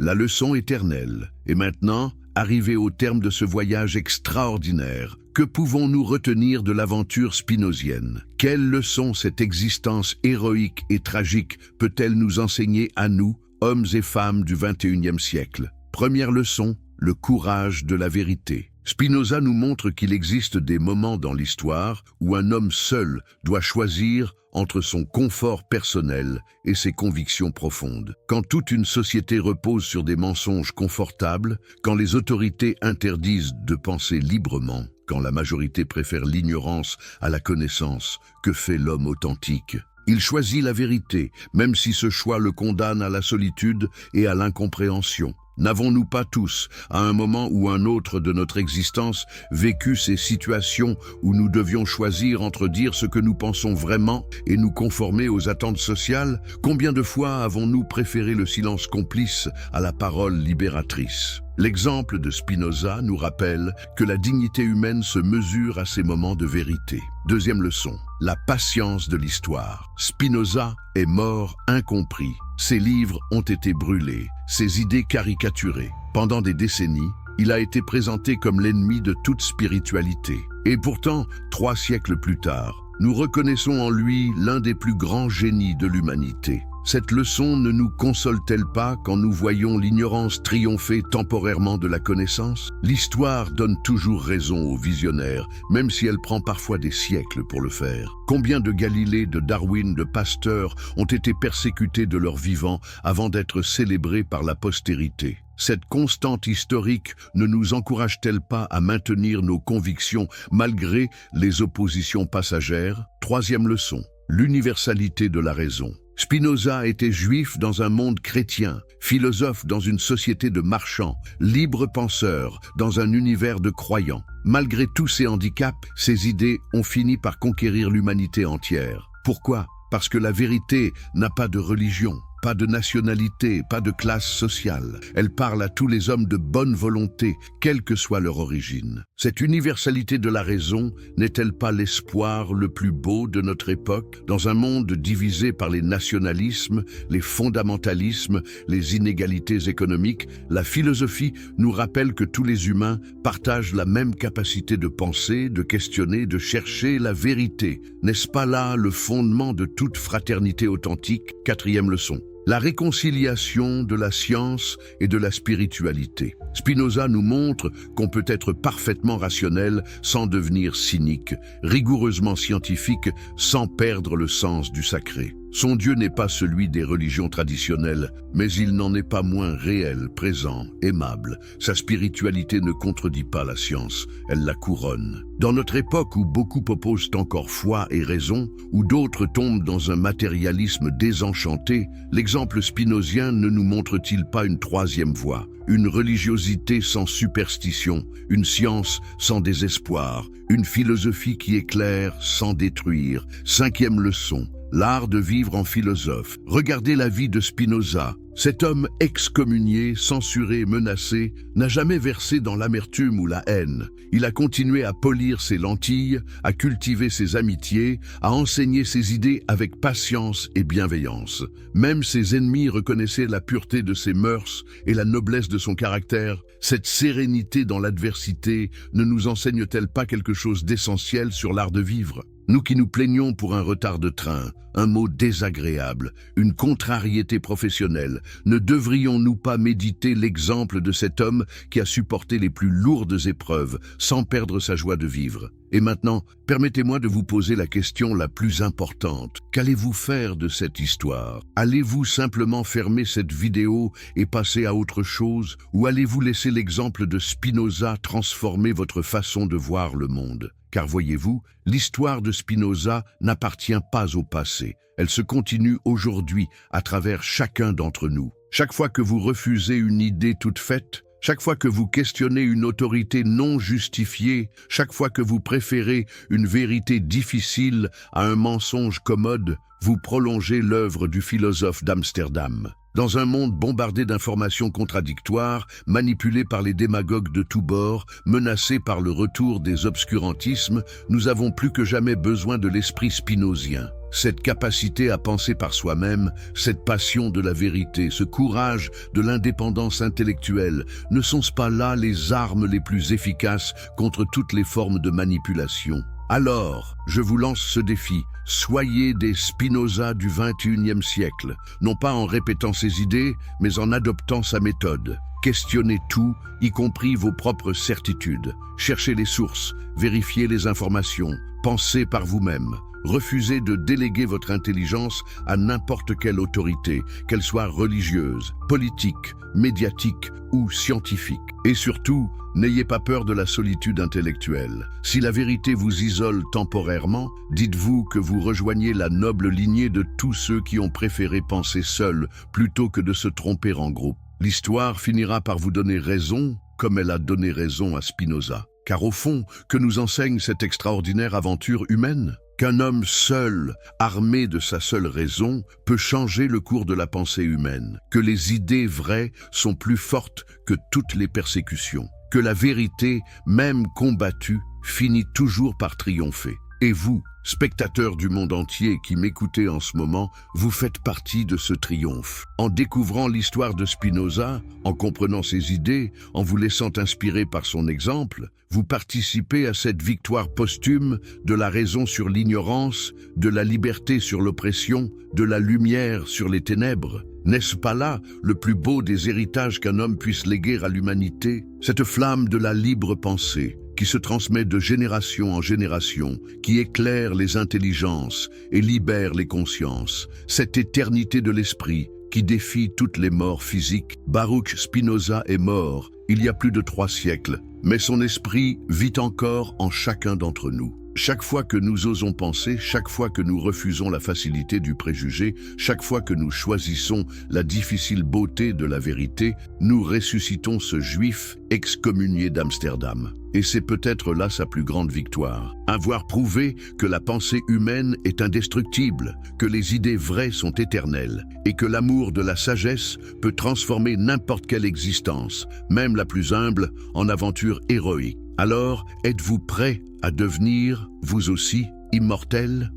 La leçon éternelle. Et maintenant, arrivé au terme de ce voyage extraordinaire, que pouvons-nous retenir de l'aventure spinozienne? Quelle leçon cette existence héroïque et tragique peut-elle nous enseigner à nous, hommes et femmes du XXIe siècle? Première leçon, le courage de la vérité. Spinoza nous montre qu'il existe des moments dans l'histoire où un homme seul doit choisir entre son confort personnel et ses convictions profondes. Quand toute une société repose sur des mensonges confortables, quand les autorités interdisent de penser librement, quand la majorité préfère l'ignorance à la connaissance, que fait l'homme authentique? Il choisit la vérité, même si ce choix le condamne à la solitude et à l'incompréhension. N'avons-nous pas tous, à un moment ou un autre de notre existence, vécu ces situations où nous devions choisir entre dire ce que nous pensons vraiment et nous conformer aux attentes sociales? Combien de fois avons-nous préféré le silence complice à la parole libératrice? L'exemple de Spinoza nous rappelle que la dignité humaine se mesure à ces moments de vérité. Deuxième leçon, la patience de l'histoire. Spinoza est mort incompris. Ses livres ont été brûlés, ses idées caricaturées. Pendant des décennies, il a été présenté comme l'ennemi de toute spiritualité. Et pourtant, 3 siècles plus tard, nous reconnaissons en lui l'un des plus grands génies de l'humanité. Cette leçon ne nous console-t-elle pas quand nous voyons l'ignorance triompher temporairement de la connaissance? L'histoire donne toujours raison aux visionnaires, même si elle prend parfois des siècles pour le faire. Combien de Galilée, de Darwin, de Pasteur ont été persécutés de leur vivant avant d'être célébrés par la postérité? Cette constante historique ne nous encourage-t-elle pas à maintenir nos convictions malgré les oppositions passagères? Troisième leçon, l'universalité de la raison. Spinoza était juif dans un monde chrétien, philosophe dans une société de marchands, libre penseur dans un univers de croyants. Malgré tous ces handicaps, ses idées ont fini par conquérir l'humanité entière. Pourquoi? Parce que la vérité n'a pas de religion, pas de nationalité, pas de classe sociale. Elle parle à tous les hommes de bonne volonté, quelle que soit leur origine. Cette universalité de la raison n'est-elle pas l'espoir le plus beau de notre époque? Dans un monde divisé par les nationalismes, les fondamentalismes, les inégalités économiques, la philosophie nous rappelle que tous les humains partagent la même capacité de penser, de questionner, de chercher la vérité. N'est-ce pas là le fondement de toute fraternité authentique? Quatrième leçon. La réconciliation de la science et de la spiritualité. Spinoza nous montre qu'on peut être parfaitement rationnel sans devenir cynique, rigoureusement scientifique sans perdre le sens du sacré. Son Dieu n'est pas celui des religions traditionnelles, mais il n'en est pas moins réel, présent, aimable. Sa spiritualité ne contredit pas la science, elle la couronne. Dans notre époque où beaucoup opposent encore foi et raison, où d'autres tombent dans un matérialisme désenchanté, l'exemple spinozien ne nous montre-t-il pas une troisième voie, une religiosité sans superstition, une science sans désespoir, une philosophie qui éclaire sans détruire? Cinquième leçon. L'art de vivre en philosophe. Regardez la vie de Spinoza. Cet homme excommunié, censuré, menacé, n'a jamais versé dans l'amertume ou la haine. Il a continué à polir ses lentilles, à cultiver ses amitiés, à enseigner ses idées avec patience et bienveillance. Même ses ennemis reconnaissaient la pureté de ses mœurs et la noblesse de son caractère. Cette sérénité dans l'adversité ne nous enseigne-t-elle pas quelque chose d'essentiel sur l'art de vivre ? Nous qui nous plaignons pour un retard de train, un mot désagréable, une contrariété professionnelle, ne devrions-nous pas méditer l'exemple de cet homme qui a supporté les plus lourdes épreuves sans perdre sa joie de vivre? Et maintenant, permettez-moi de vous poser la question la plus importante. Qu'allez-vous faire de cette histoire? Allez-vous simplement fermer cette vidéo et passer à autre chose? Ou allez-vous laisser l'exemple de Spinoza transformer votre façon de voir le monde? Car voyez-vous, l'histoire de Spinoza n'appartient pas au passé. Elle se continue aujourd'hui à travers chacun d'entre nous. Chaque fois que vous refusez une idée toute faite, chaque fois que vous questionnez une autorité non justifiée, chaque fois que vous préférez une vérité difficile à un mensonge commode, vous prolongez l'œuvre du philosophe d'Amsterdam. Dans un monde bombardé d'informations contradictoires, manipulé par les démagogues de tous bords, menacé par le retour des obscurantismes, nous avons plus que jamais besoin de l'esprit spinozien. Cette capacité à penser par soi-même, cette passion de la vérité, ce courage de l'indépendance intellectuelle, ne sont-ce pas là les armes les plus efficaces contre toutes les formes de manipulation? Alors, je vous lance ce défi. Soyez des Spinoza du XXIe siècle, non pas en répétant ses idées, mais en adoptant sa méthode. Questionnez tout, y compris vos propres certitudes. Cherchez les sources, vérifiez les informations, pensez par vous-même. Refusez de déléguer votre intelligence à n'importe quelle autorité, qu'elle soit religieuse, politique, médiatique ou scientifique. Et surtout, n'ayez pas peur de la solitude intellectuelle. Si la vérité vous isole temporairement, dites-vous que vous rejoignez la noble lignée de tous ceux qui ont préféré penser seuls plutôt que de se tromper en groupe. L'histoire finira par vous donner raison, comme elle a donné raison à Spinoza. Car au fond, que nous enseigne cette extraordinaire aventure humaine ? Qu'un homme seul, armé de sa seule raison, peut changer le cours de la pensée humaine, que les idées vraies sont plus fortes que toutes les persécutions, que la vérité, même combattue, finit toujours par triompher. Et vous, spectateurs du monde entier qui m'écoutez en ce moment, vous faites partie de ce triomphe. En découvrant l'histoire de Spinoza, en comprenant ses idées, en vous laissant inspirer par son exemple, vous participez à cette victoire posthume de la raison sur l'ignorance, de la liberté sur l'oppression, de la lumière sur les ténèbres. N'est-ce pas là le plus beau des héritages qu'un homme puisse léguer à l'humanité? Cette flamme de la libre pensée, qui se transmet de génération en génération, qui éclaire les intelligences et libère les consciences, cette éternité de l'esprit qui défie toutes les morts physiques. Baruch Spinoza est mort il y a plus de 3 siècles, mais son esprit vit encore en chacun d'entre nous. Chaque fois que nous osons penser, chaque fois que nous refusons la facilité du préjugé, chaque fois que nous choisissons la difficile beauté de la vérité, nous ressuscitons ce juif excommunié d'Amsterdam. Et c'est peut-être là sa plus grande victoire. Avoir prouvé que la pensée humaine est indestructible, que les idées vraies sont éternelles, et que l'amour de la sagesse peut transformer n'importe quelle existence, même la plus humble, en aventure héroïque. Alors, êtes-vous prêts à devenir, vous aussi, immortels ?